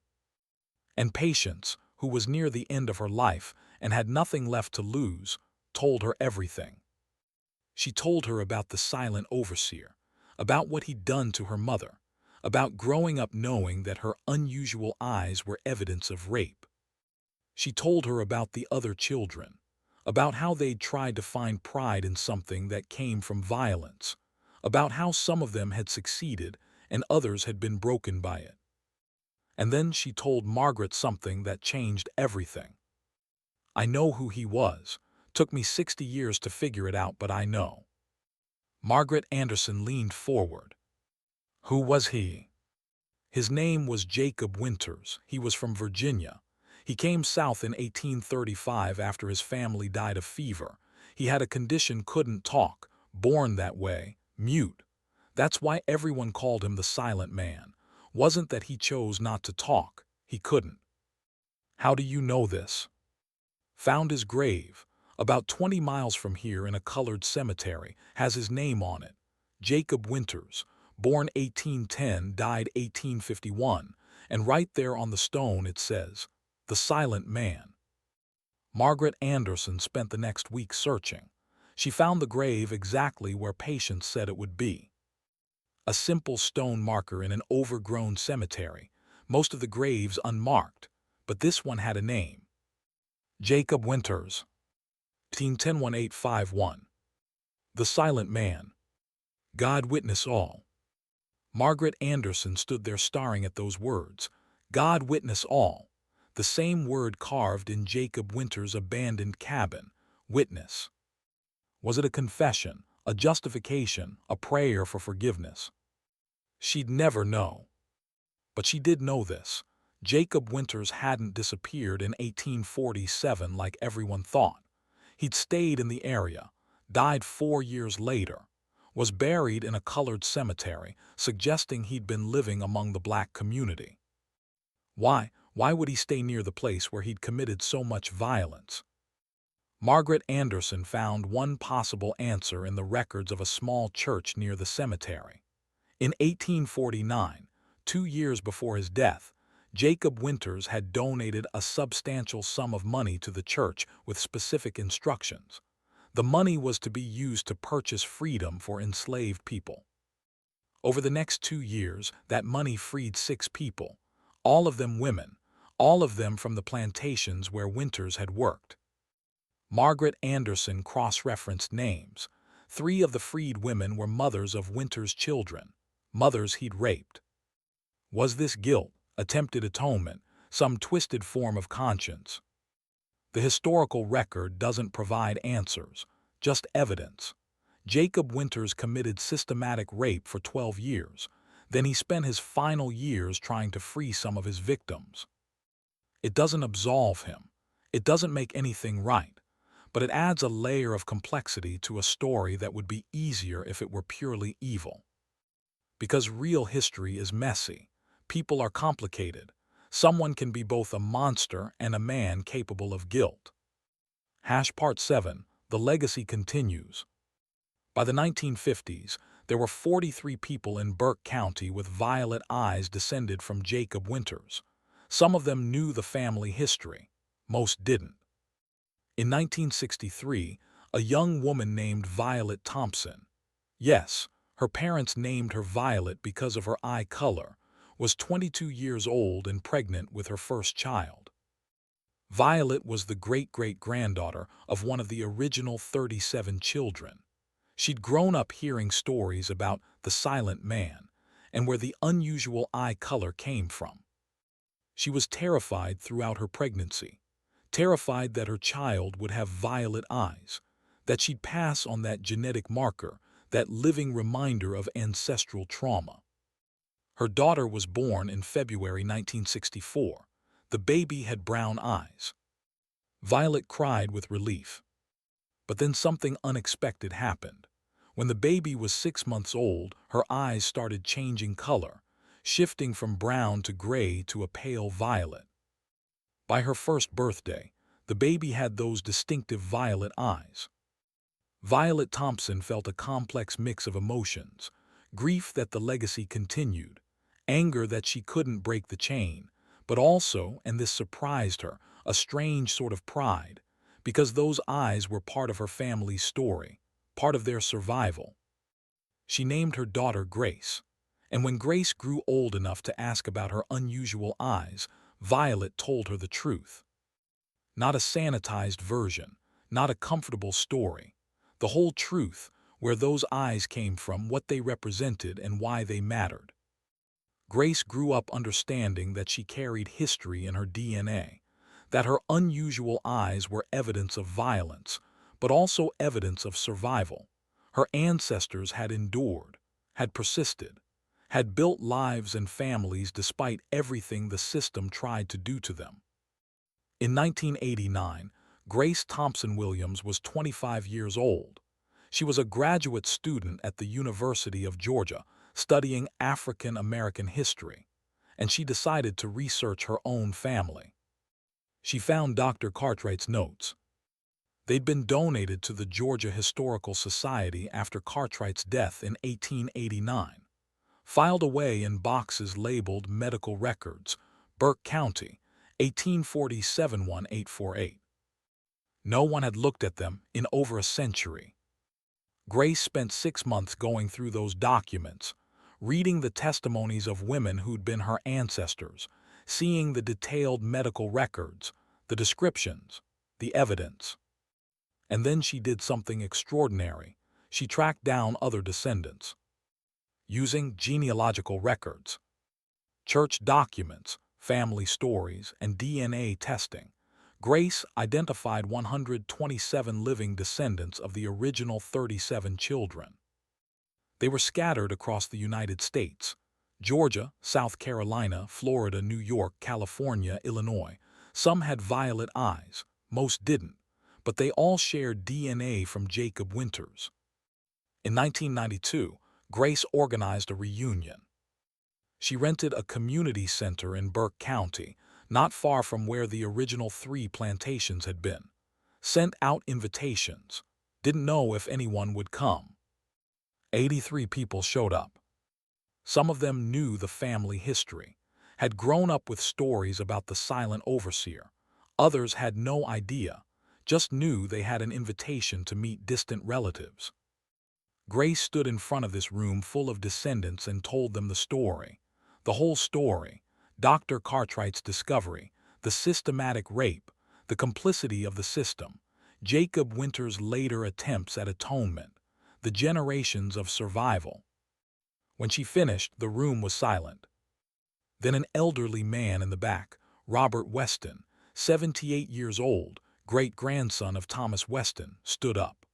And Patience, who was near the end of her life and had nothing left to lose, told her everything. She told her about the silent overseer, about what he'd done to her mother, about growing up knowing that her unusual eyes were evidence of rape. She told her about the other children, about how they'd tried to find pride in something that came from violence, about how some of them had succeeded and others had been broken by it. And then she told Margaret something that changed everything. "I know who he was. Took me 60 years to figure it out, but I know." Margaret Anderson leaned forward. "Who was he?" "His name was Jacob Winters. He was from Virginia. He came south in 1835 after his family died of fever. He had a condition, couldn't talk, born that way, mute. That's why everyone called him the Silent Man. Wasn't that he chose not to talk, he couldn't." "How do you know this?" "Found his grave, about 20 miles from here in a colored cemetery, has his name on it. Jacob Winters, born 1810, died 1851, and right there on the stone it says, 'The Silent Man.'" Margaret Anderson spent the next week searching. She found the grave exactly where Patience said it would be. A simple stone marker in an overgrown cemetery, most of the graves unmarked, but this one had a name. Jacob Winters, 1810-1851. The Silent Man. God witness all. Margaret Anderson stood there staring at those words. God witness all. The same word carved in Jacob Winters' abandoned cabin. Witness. Was it a confession, a justification, a prayer for forgiveness? She'd never know. But she did know this. Jacob Winters hadn't disappeared in 1847 like everyone thought. He'd stayed in the area, died 4 years later, was buried in a colored cemetery, suggesting he'd been living among the black community. Why would he stay near the place where he'd committed so much violence? Margaret Anderson found one possible answer in the records of a small church near the cemetery. In 1849, 2 years before his death, Jacob Winters had donated a substantial sum of money to the church with specific instructions. The money was to be used to purchase freedom for enslaved people. Over the next 2 years, that money freed 6 people, all of them women, all of them from the plantations where Winters had worked. Margaret Anderson cross-referenced names. 3 of the freed women were mothers of Winters' children, mothers he'd raped. Was this guilt, attempted atonement, some twisted form of conscience? The historical record doesn't provide answers, just evidence. Jacob Winters committed systematic rape for 12 years. Then he spent his final years trying to free some of his victims. It doesn't absolve him. It doesn't make anything right. But it adds a layer of complexity to a story that would be easier if it were purely evil. Because real history is messy. People are complicated. Someone can be both a monster and a man capable of guilt. Hash Part 7. The legacy continues. By the 1950s, there were 43 people in Burke County with violet eyes descended from Jacob Winters. Some of them knew the family history. Most didn't. In 1963, a young woman named Violet Thompson, yes, Her parents named her Violet because of her eye color, was 22 years old and pregnant with her first child. Violet was the great-great-granddaughter of one of the original 37 children. She'd grown up hearing stories about the silent man and where the unusual eye color came from. She was terrified throughout her pregnancy, terrified that her child would have violet eyes, that she'd pass on that genetic marker, that living reminder of ancestral trauma. Her daughter was born in February 1964. The baby had brown eyes. Violet cried with relief. But then something unexpected happened. When the baby was 6 months old, her eyes started changing color, shifting from brown to gray to a pale violet. By her first birthday, the baby had those distinctive violet eyes. Violet Thompson felt a complex mix of emotions: grief that the legacy continued, anger that she couldn't break the chain, but also, and this surprised her, a strange sort of pride, because those eyes were part of her family's story, part of their survival. She named her daughter Grace, and when Grace grew old enough to ask about her unusual eyes, Violet told her the truth. Not a sanitized version, not a comfortable story. The whole truth, where those eyes came from, what they represented, and why they mattered. Grace grew up understanding that she carried history in her DNA, that her unusual eyes were evidence of violence, but also evidence of survival. Her ancestors had endured, had persisted, had built lives and families despite everything the system tried to do to them. In 1989, Grace Thompson Williams was 25 years old. She was a graduate student at the University of Georgia, studying African American history, and she decided to research her own family. She found Dr. Cartwright's notes. They'd been donated to the Georgia Historical Society after Cartwright's death in 1889, filed away in boxes labeled Medical Records, Burke County, 1847-1848. No one had looked at them in over a century. Grace spent 6 months going through those documents, reading the testimonies of women who'd been her ancestors, seeing the detailed medical records, the descriptions, the evidence. And then she did something extraordinary. She tracked down other descendants. Using genealogical records, church documents, family stories, and DNA testing, Grace identified 127 living descendants of the original 37 children. They were scattered across the United States: Georgia, South Carolina, Florida, New York, California, Illinois. Some had violet eyes, most didn't, but they all shared DNA from Jacob Winters. In 1992, Grace organized a reunion. She rented a community center in Burke County, not far from where the original 3 plantations had been. Sent out invitations. Didn't know if anyone would come. 83 people showed up. Some of them knew the family history, had grown up with stories about the silent overseer. Others had no idea, just knew they had an invitation to meet distant relatives. Grace stood in front of this room full of descendants and told them the story. The whole story: Dr. Cartwright's discovery, the systematic rape, the complicity of the system, Jacob Winters' later attempts at atonement, the generations of survival. When she finished, the room was silent. Then an elderly man in the back, Robert Weston, 78 years old, great-grandson of Thomas Weston, stood up.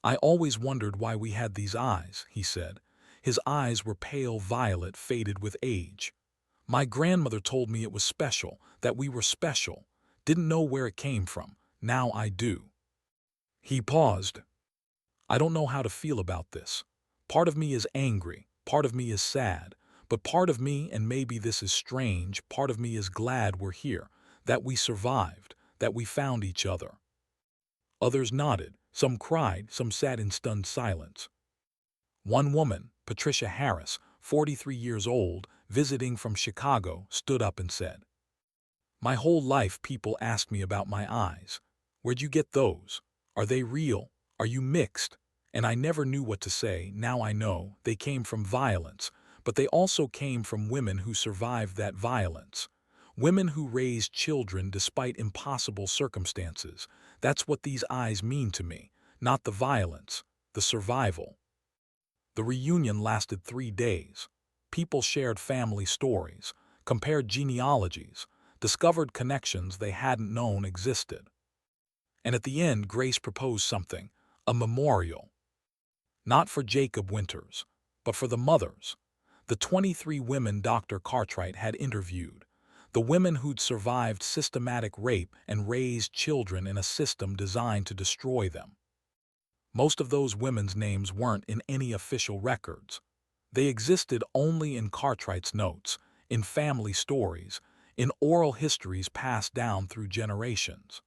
"I always wondered why we had these eyes," he said. His eyes were pale violet, faded with age. "My grandmother told me it was special, that we were special. Didn't know where it came from. Now I do." He paused. "I don't know how to feel about this. Part of me is angry, part of me is sad, but part of me, and maybe this is strange, part of me is glad we're here, that we survived, that we found each other." Others nodded, some cried, some sat in stunned silence. One woman, Patricia Harris, 43 years old, visiting from Chicago, stood up and said, "My whole life people asked me about my eyes. Where'd you get those? Are they real? Are you mixed? And I never knew what to say. Now I know they came from violence, but they also came from women who survived that violence. Women who raised children despite impossible circumstances. That's what these eyes mean to me, not the violence, the survival. The reunion lasted 3 days. People shared family stories, compared genealogies, discovered connections they hadn't known existed. And at the end, Grace proposed something, a memorial. Not for Jacob Winters, but for the mothers. The 23 women Dr. Cartwright had interviewed. The women who'd survived systematic rape and raised children in a system designed to destroy them. Most of those women's names weren't in any official records. They existed only in Cartwright's notes, in family stories, in oral histories passed down through generations.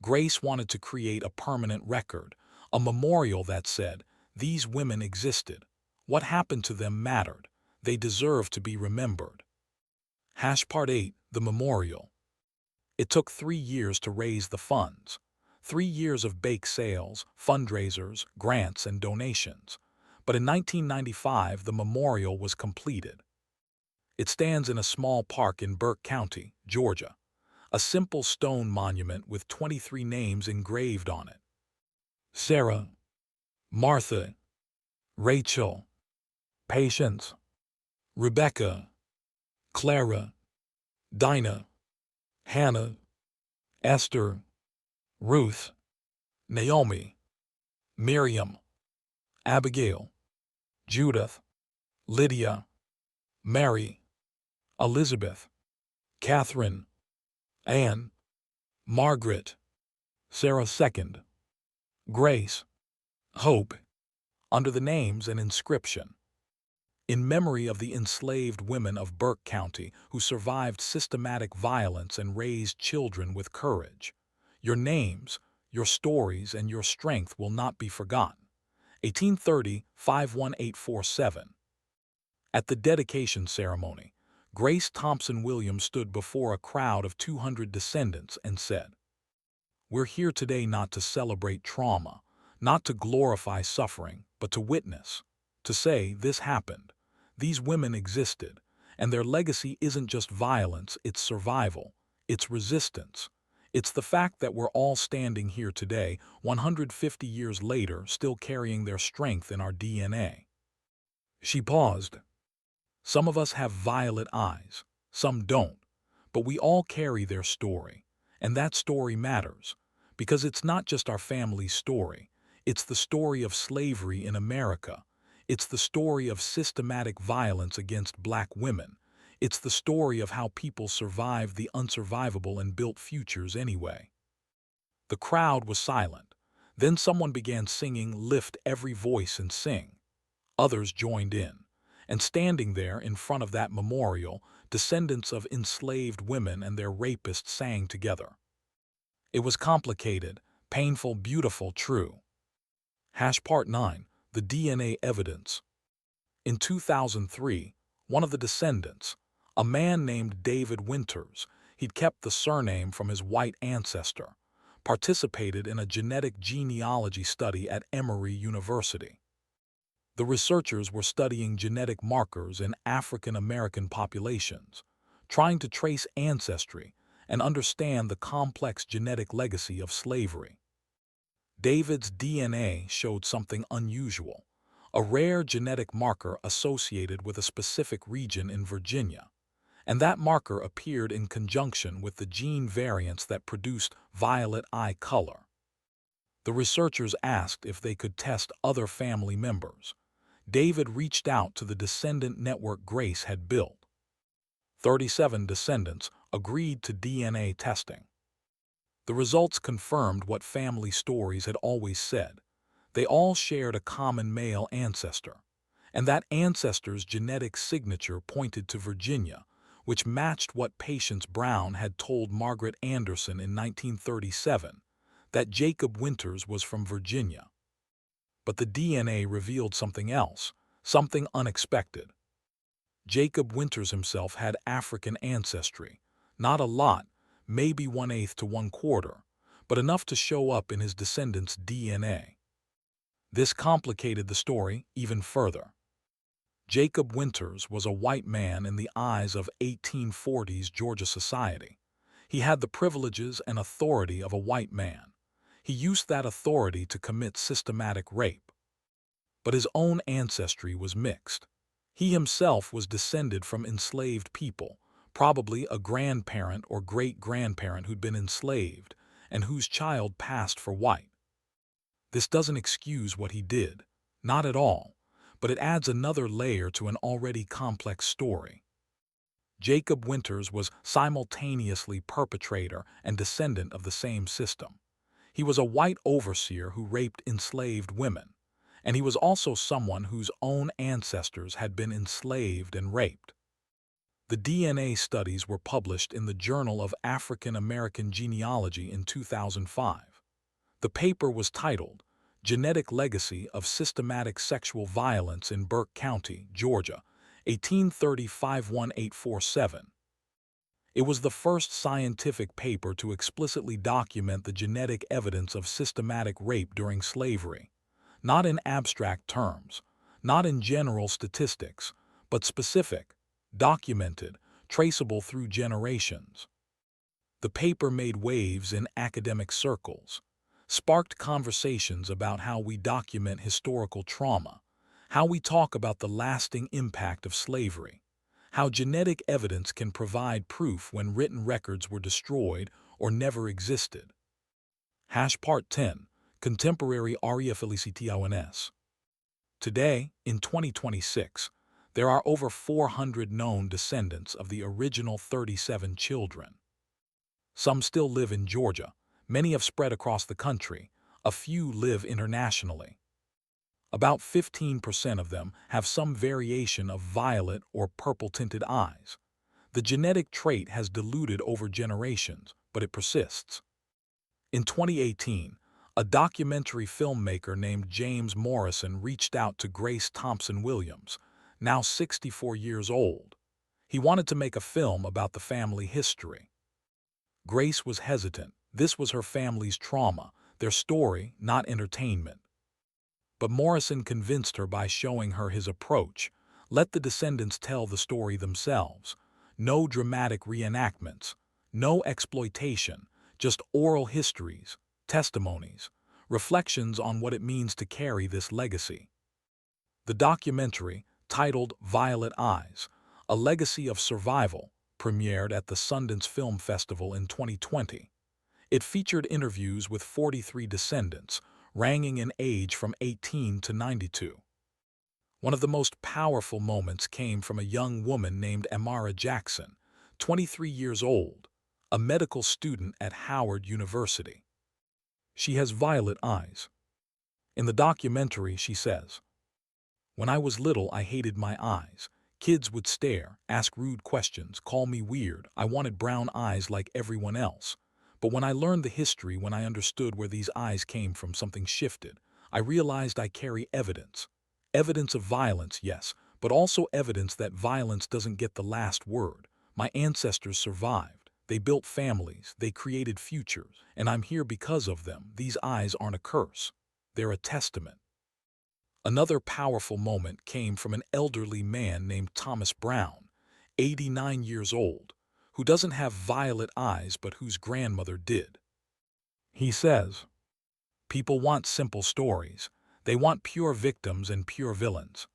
Grace wanted to create a permanent record, a memorial that said, these women existed. What happened to them mattered. They deserve to be remembered. Part 8, the memorial. It took 3 years to raise the funds. 3 years of bake sales, fundraisers, grants, and donations. But in 1995, the memorial was completed. It stands in a small park in Burke County, Georgia. A simple stone monument with 23 names engraved on it. Sarah, Martha, Rachel, Patience, Rebecca, Clara, Dinah, Hannah, Esther, Ruth, Naomi, Miriam, Abigail, Judith, Lydia, Mary, Elizabeth, Catherine, Anne, Margaret, Sarah II, Grace, Hope, under the names and inscription. In memory of the enslaved women of Burke County who survived systematic violence and raised children with courage. Your names, your stories, and your strength will not be forgotten. 1830-51847. At the dedication ceremony, Grace Thompson Williams stood before a crowd of 200 descendants and said, "We're here today not to celebrate trauma, not to glorify suffering, but to witness, to say this happened. These women existed, and their legacy isn't just violence, it's survival, it's resistance. It's the fact that we're all standing here today, 150 years later, still carrying their strength in our DNA." She paused. Some of us have violet eyes, some don't, but we all carry their story, and that story matters, because it's not just our family's story, it's the story of slavery in America. It's the story of systematic violence against black women. It's the story of how people survived the unsurvivable and built futures anyway. The crowd was silent. Then someone began singing "Lift Every Voice and Sing." Others joined in. And standing there in front of that memorial, descendants of enslaved women and their rapists sang together. It was complicated, painful, beautiful, true. Part 9. The DNA evidence. In 2003, one of the descendants, a man named David Winters, he'd kept the surname from his white ancestor, participated in a genetic genealogy study at Emory University. The researchers were studying genetic markers in African American populations, trying to trace ancestry and understand the complex genetic legacy of slavery. David's DNA showed something unusual, a rare genetic marker associated with a specific region in Virginia, and that marker appeared in conjunction with the gene variants that produced violet eye color. The researchers asked if they could test other family members. David reached out to the descendant network Grace had built. 37 descendants agreed to DNA testing. The results confirmed what family stories had always said. They all shared a common male ancestor, and that ancestor's genetic signature pointed to Virginia, which matched what Patience Brown had told Margaret Anderson in 1937, that Jacob Winters was from Virginia. But the DNA revealed something else, something unexpected. Jacob Winters himself had African ancestry, not a lot, maybe 1/8 to 1/4, but enough to show up in his descendants' DNA. This complicated the story even further. Jacob Winters was a white man in the eyes of 1840s Georgia society. He had the privileges and authority of a white man. He used that authority to commit systematic rape. But his own ancestry was mixed. He himself was descended from enslaved people, probably a grandparent or great-grandparent who'd been enslaved and whose child passed for white. This doesn't excuse what he did, not at all, but it adds another layer to an already complex story. Jacob Winters was simultaneously perpetrator and descendant of the same system. He was a white overseer who raped enslaved women, and he was also someone whose own ancestors had been enslaved and raped. The DNA studies were published in the Journal of African American Genealogy in 2005. The paper was titled, Genetic Legacy of Systematic Sexual Violence in Burke County, Georgia, 1830-51847. It was the first scientific paper to explicitly document the genetic evidence of systematic rape during slavery, not in abstract terms, not in general statistics, but specific, documented, traceable through generations. The paper made waves in academic circles, sparked conversations about how we document historical trauma, how we talk about the lasting impact of slavery, how genetic evidence can provide proof when written records were destroyed or never existed. Part 10. Contemporary Aria Felicitaones. Today, in 2026, there are over 400 known descendants of the original 37 children. Some still live in Georgia, many have spread across the country, a few live internationally. About 15% of them have some variation of violet or purple-tinted eyes. The genetic trait has diluted over generations, but it persists. In 2018, a documentary filmmaker named James Morrison reached out to Grace Thompson Williams, now 64 years old. He wanted to make a film about the family history. Grace was hesitant. This was her family's trauma, their story, not entertainment. But Morrison convinced her by showing her his approach. Let the descendants tell the story themselves. No dramatic reenactments, no exploitation, just oral histories, testimonies, reflections on what it means to carry this legacy. The documentary, titled Violet Eyes, A Legacy of Survival, premiered at the Sundance Film Festival in 2020. It featured interviews with 43 descendants, ranging in age from 18 to 92. One of the most powerful moments came from a young woman named Amara Jackson, 23 years old, a medical student at Howard University. She has violet eyes. In the documentary, she says, "When I was little, I hated my eyes. Kids would stare, ask rude questions, call me weird. I wanted brown eyes like everyone else. But when I learned the history, when I understood where these eyes came from, something shifted. I realized I carry evidence. Evidence of violence, yes, but also evidence that violence doesn't get the last word. My ancestors survived. They built families, they created futures, and I'm here because of them. These eyes aren't a curse. They're a testament." Another powerful moment came from an elderly man named Thomas Brown, 89 years old, who doesn't have violet eyes but whose grandmother did. He says, "People want simple stories. They want pure victims and pure villains.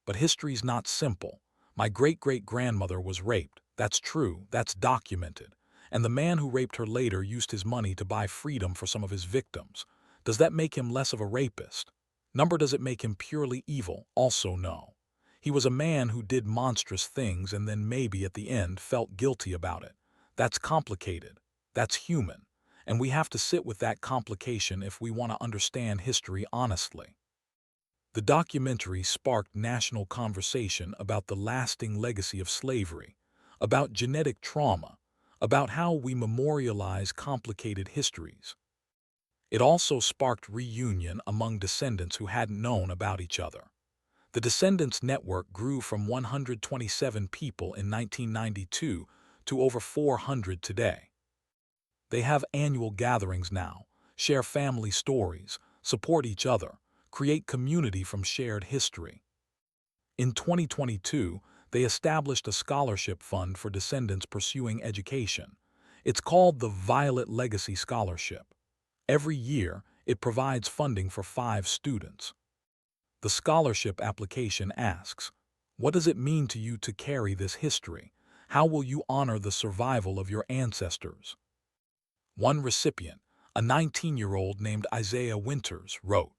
But history's not simple. My great-great-grandmother was raped. That's true, that's documented. And the man who raped her later used his money to buy freedom for some of his victims. Does that make him less of a rapist? Does it make him purely evil? Also no. He was a man who did monstrous things and then maybe at the end felt guilty about it. That's complicated. That's human. And we have to sit with that complication if we want to understand history honestly." The documentary sparked national conversation about the lasting legacy of slavery, about genetic trauma, about how we memorialize complicated histories. It also sparked reunion among descendants who hadn't known about each other. The Descendants Network grew from 127 people in 1992 to over 400 today. They have annual gatherings now, share family stories, support each other, create community from shared history. In 2022, they established a scholarship fund for descendants pursuing education. It's called the Violet Legacy Scholarship. Every year, it provides funding for 5 students. The scholarship application asks, what does it mean to you to carry this history? How will you honor the survival of your ancestors? One recipient, a 19-year-old named Isaiah Winters, wrote,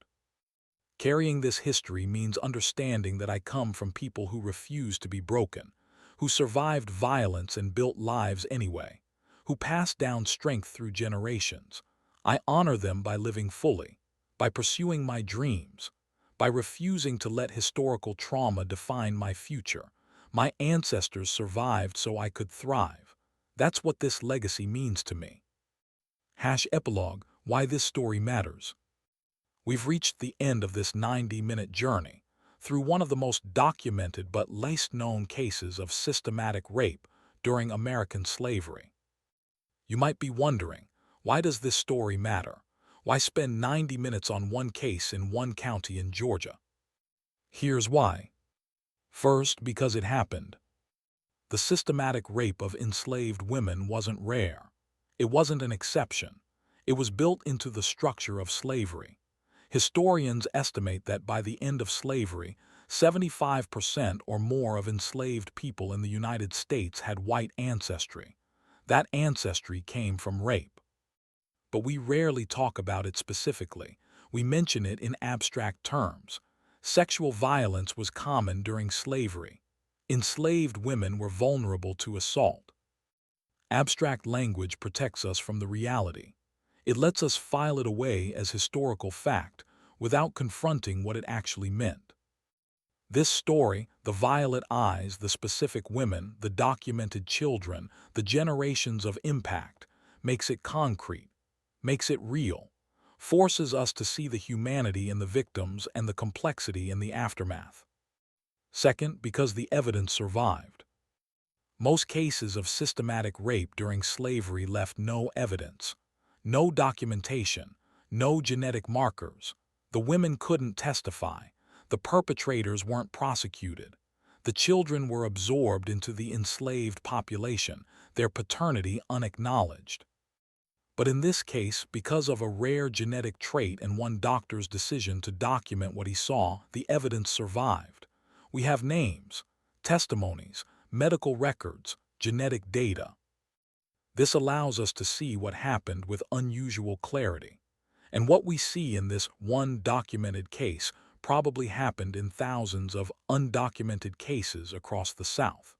carrying this history means understanding that I come from people who refused to be broken, who survived violence and built lives anyway, who passed down strength through generations. I honor them by living fully, by pursuing my dreams, by refusing to let historical trauma define my future. My ancestors survived so I could thrive. That's what this legacy means to me. Epilogue, why this story matters. We've reached the end of this 90-minute journey through one of the most documented but least known cases of systematic rape during American slavery. You might be wondering, why does this story matter? Why spend 90 minutes on one case in one county in Georgia? Here's why. First, because it happened. The systematic rape of enslaved women wasn't rare. It wasn't an exception. It was built into the structure of slavery. Historians estimate that by the end of slavery, 75% or more of enslaved people in the United States had white ancestry. That ancestry came from rape. But we rarely talk about it specifically. We mention it in abstract terms. Sexual violence was common during slavery. Enslaved women were vulnerable to assault. Abstract language protects us from the reality. It lets us file it away as historical fact without confronting what it actually meant. This story, the violet eyes, the specific women, the documented children, the generations of impact, makes it concrete, makes it real, forces us to see the humanity in the victims and the complexity in the aftermath. Second, because the evidence survived. Most cases of systematic rape during slavery left no evidence, no documentation, no genetic markers. The women couldn't testify. The perpetrators weren't prosecuted. The children were absorbed into the enslaved population, their paternity unacknowledged. But in this case, because of a rare genetic trait and one doctor's decision to document what he saw, the evidence survived. We have names, testimonies, medical records, genetic data. This allows us to see what happened with unusual clarity. And what we see in this one documented case probably happened in thousands of undocumented cases across the South.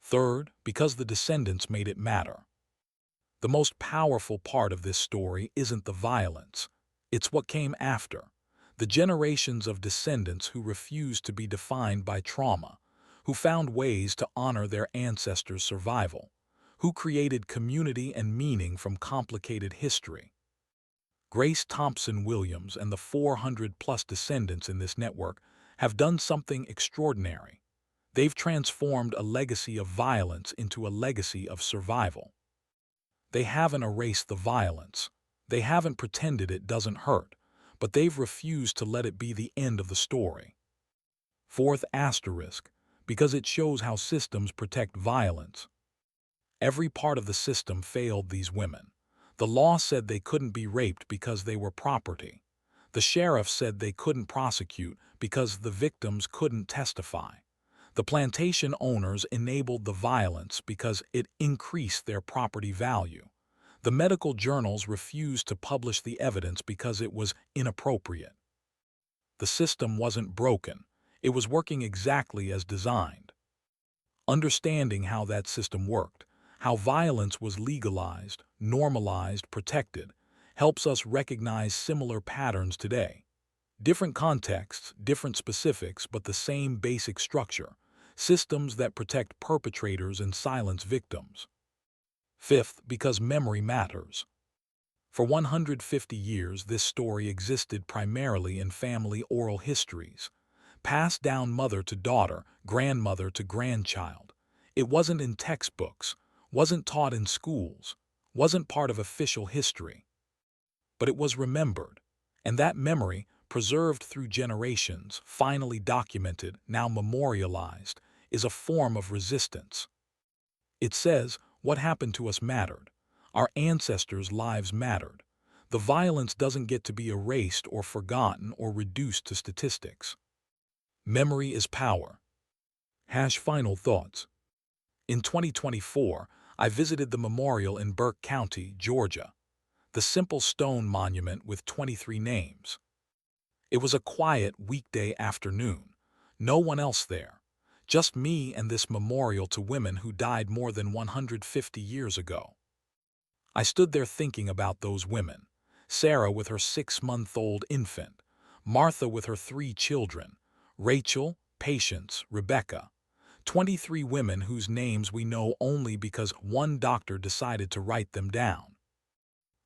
Third, because the descendants made it matter. The most powerful part of this story isn't the violence. It's what came after. The generations of descendants who refused to be defined by trauma, who found ways to honor their ancestors' survival, who created community and meaning from complicated history. Grace Thompson Williams and the 400-plus descendants in this network have done something extraordinary. They've transformed a legacy of violence into a legacy of survival. They haven't erased the violence. They haven't pretended it doesn't hurt, but they've refused to let it be the end of the story. Fourth, asterisk, because it shows how systems protect violence. Every part of the system failed these women. The law said they couldn't be raped because they were property. The sheriff said they couldn't prosecute because the victims couldn't testify. The plantation owners enabled the violence because it increased their property value. The medical journals refused to publish the evidence because it was inappropriate. The system wasn't broken. It was working exactly as designed. Understanding how that system worked, how violence was legalized, normalized, protected, helps us recognize similar patterns today. Different contexts, different specifics, but the same basic structure. Systems that protect perpetrators and silence victims. Fifth, because memory matters. For 150 years, this story existed primarily in family oral histories, passed down mother to daughter, grandmother to grandchild. It wasn't in textbooks, wasn't taught in schools, wasn't part of official history. But it was remembered, and that memory preserved through generations, finally documented, now memorialized, is a form of resistance. It says, what happened to us mattered. Our ancestors' lives mattered. The violence doesn't get to be erased or forgotten or reduced to statistics. Memory is power. Final thoughts. In 2024, I visited the memorial in Burke County, Georgia, the simple stone monument with 23 names. It was a quiet weekday afternoon. No one else there. Just me and this memorial to women who died more than 150 years ago. I stood there thinking about those women. Sarah with her 6-month-old infant, Martha with her 3 children, Rachel, Patience, Rebecca. 23 women whose names we know only because one doctor decided to write them down.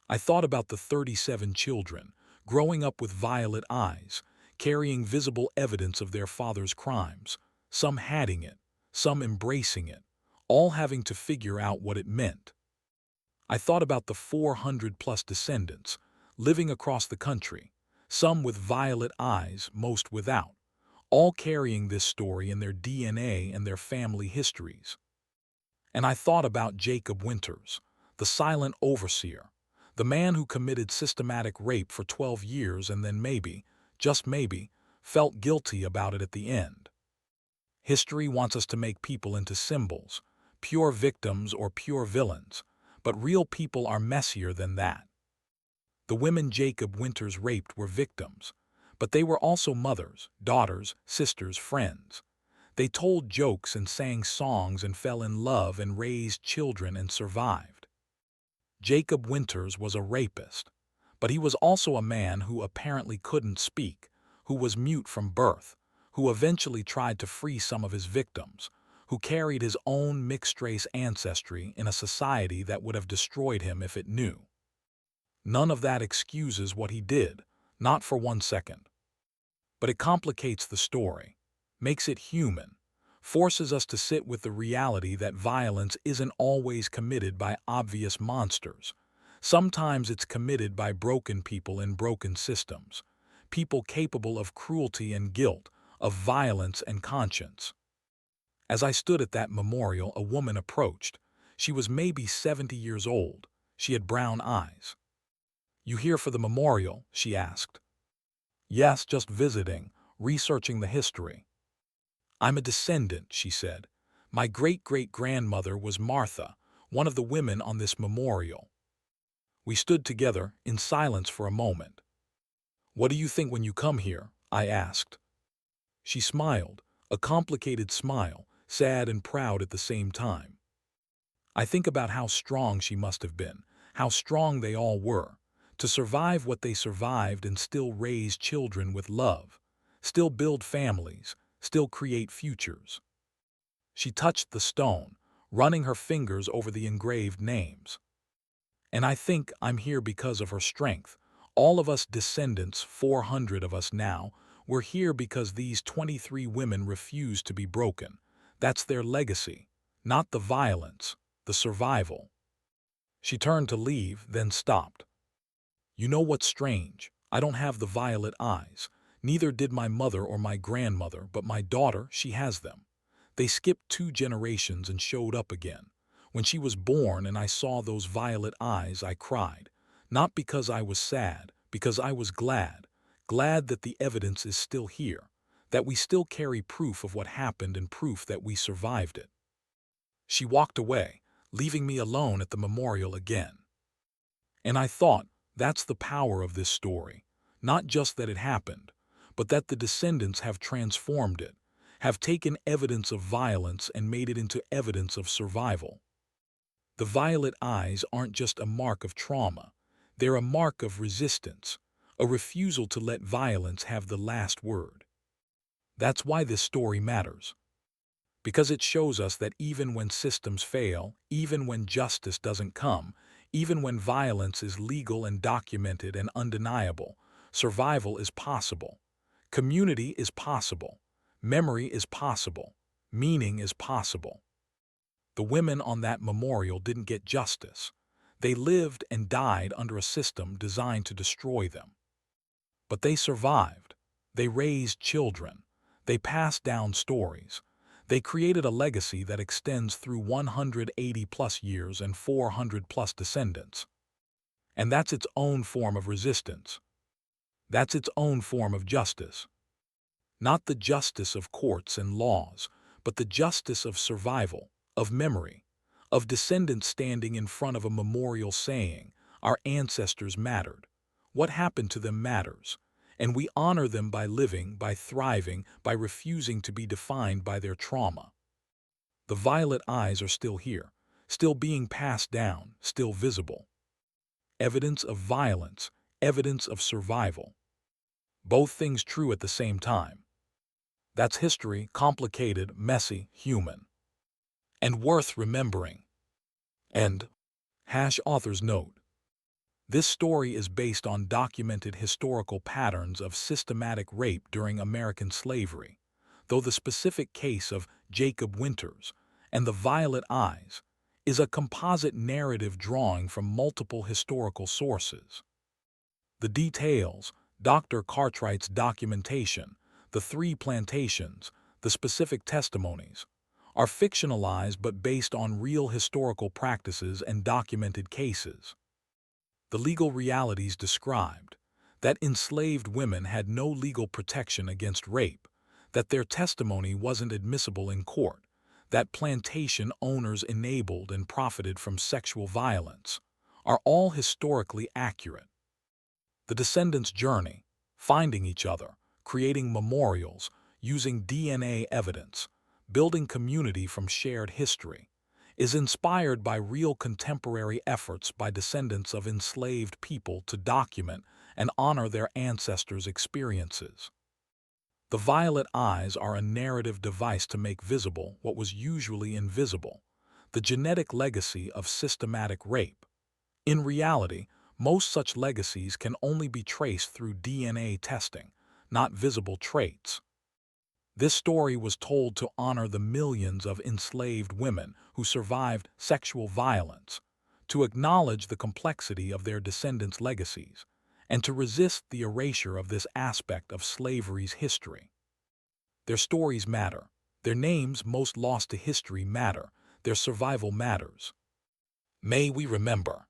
I thought about the 37 children, growing up with violet eyes, carrying visible evidence of their father's crimes, some hiding it, some embracing it, all having to figure out what it meant. I thought about the 400-plus descendants, living across the country, some with violet eyes, most without, all carrying this story in their DNA and their family histories. And I thought about Jacob Winters, the silent overseer, the man who committed systematic rape for 12 years and then maybe, just maybe, felt guilty about it at the end. History wants us to make people into symbols, pure victims or pure villains, but real people are messier than that. The women Jacob Winters raped were victims, but they were also mothers, daughters, sisters, friends. They told jokes and sang songs and fell in love and raised children and survived. Jacob Winters was a rapist, but he was also a man who apparently couldn't speak, who was mute from birth, who eventually tried to free some of his victims, who carried his own mixed-race ancestry in a society that would have destroyed him if it knew. None of that excuses what he did, not for 1 second. But it complicates the story, makes it human, forces us to sit with the reality that violence isn't always committed by obvious monsters. Sometimes it's committed by broken people in broken systems, people capable of cruelty and guilt, of violence and conscience. As I stood at that memorial, a woman approached. She was maybe 70 years old. She had brown eyes. "You here for the memorial?" she asked. "Yes, just visiting, researching the history." "I'm a descendant," she said. "My great-great-grandmother was Martha, one of the women on this memorial." We stood together, in silence for a moment. "What do you think when you come here?" I asked. She smiled, a complicated smile, sad and proud at the same time. I think about how strong she must have been, how strong they all were, to survive what they survived and still raise children with love, still build families, still create futures. She touched the stone, running her fingers over the engraved names. And I think I'm here because of her strength. All of us descendants, 400 of us now, we're here because these 23 women refused to be broken. That's their legacy, not the violence, the survival. She turned to leave, then stopped. "You know what's strange? I don't have the violet eyes. Neither did my mother or my grandmother, but my daughter, she has them. They skipped 2 generations and showed up again. When she was born and I saw those violet eyes, I cried. Not because I was sad, because I was glad. Glad that the evidence is still here, that we still carry proof of what happened and proof that we survived it." She walked away, leaving me alone at the memorial again. And I thought, that's the power of this story. Not just that it happened, but that the descendants have transformed it, have taken evidence of violence and made it into evidence of survival. The violet eyes aren't just a mark of trauma. They're a mark of resistance, a refusal to let violence have the last word. That's why this story matters. Because it shows us that even when systems fail, even when justice doesn't come, even when violence is legal and documented and undeniable, survival is possible. Community is possible. Memory is possible. Meaning is possible. The women on that memorial didn't get justice. They lived and died under a system designed to destroy them. But they survived. They raised children. They passed down stories. They created a legacy that extends through 180 plus years and 400 plus descendants. And that's its own form of resistance. That's its own form of justice. Not the justice of courts and laws, but the justice of survival, of memory, of descendants standing in front of a memorial saying, "Our ancestors mattered. What happened to them matters. And we honor them by living, by thriving, by refusing to be defined by their trauma." The violet eyes are still here, still being passed down, still visible. Evidence of violence, evidence of survival. Both things true at the same time. That's history, complicated, messy, human. And worth remembering. End. Author's note. This story is based on documented historical patterns of systematic rape during American slavery, though the specific case of Jacob Winters and the Violet Eyes is a composite narrative drawing from multiple historical sources. The details, Dr. Cartwright's documentation, the 3 plantations, the specific testimonies, are fictionalized but based on real historical practices and documented cases. The legal realities described, that enslaved women had no legal protection against rape, that their testimony wasn't admissible in court, that plantation owners enabled and profited from sexual violence, are all historically accurate. The descendants' journey, finding each other, creating memorials, using DNA evidence, building community from shared history, is inspired by real contemporary efforts by descendants of enslaved people to document and honor their ancestors' experiences. The Violet Eyes are a narrative device to make visible what was usually invisible, the genetic legacy of systematic rape. In reality, most such legacies can only be traced through DNA testing, not visible traits. This story was told to honor the millions of enslaved women who survived sexual violence, to acknowledge the complexity of their descendants' legacies, and to resist the erasure of this aspect of slavery's history. Their stories matter. Their names, most lost to history, matter. Their survival matters. May we remember.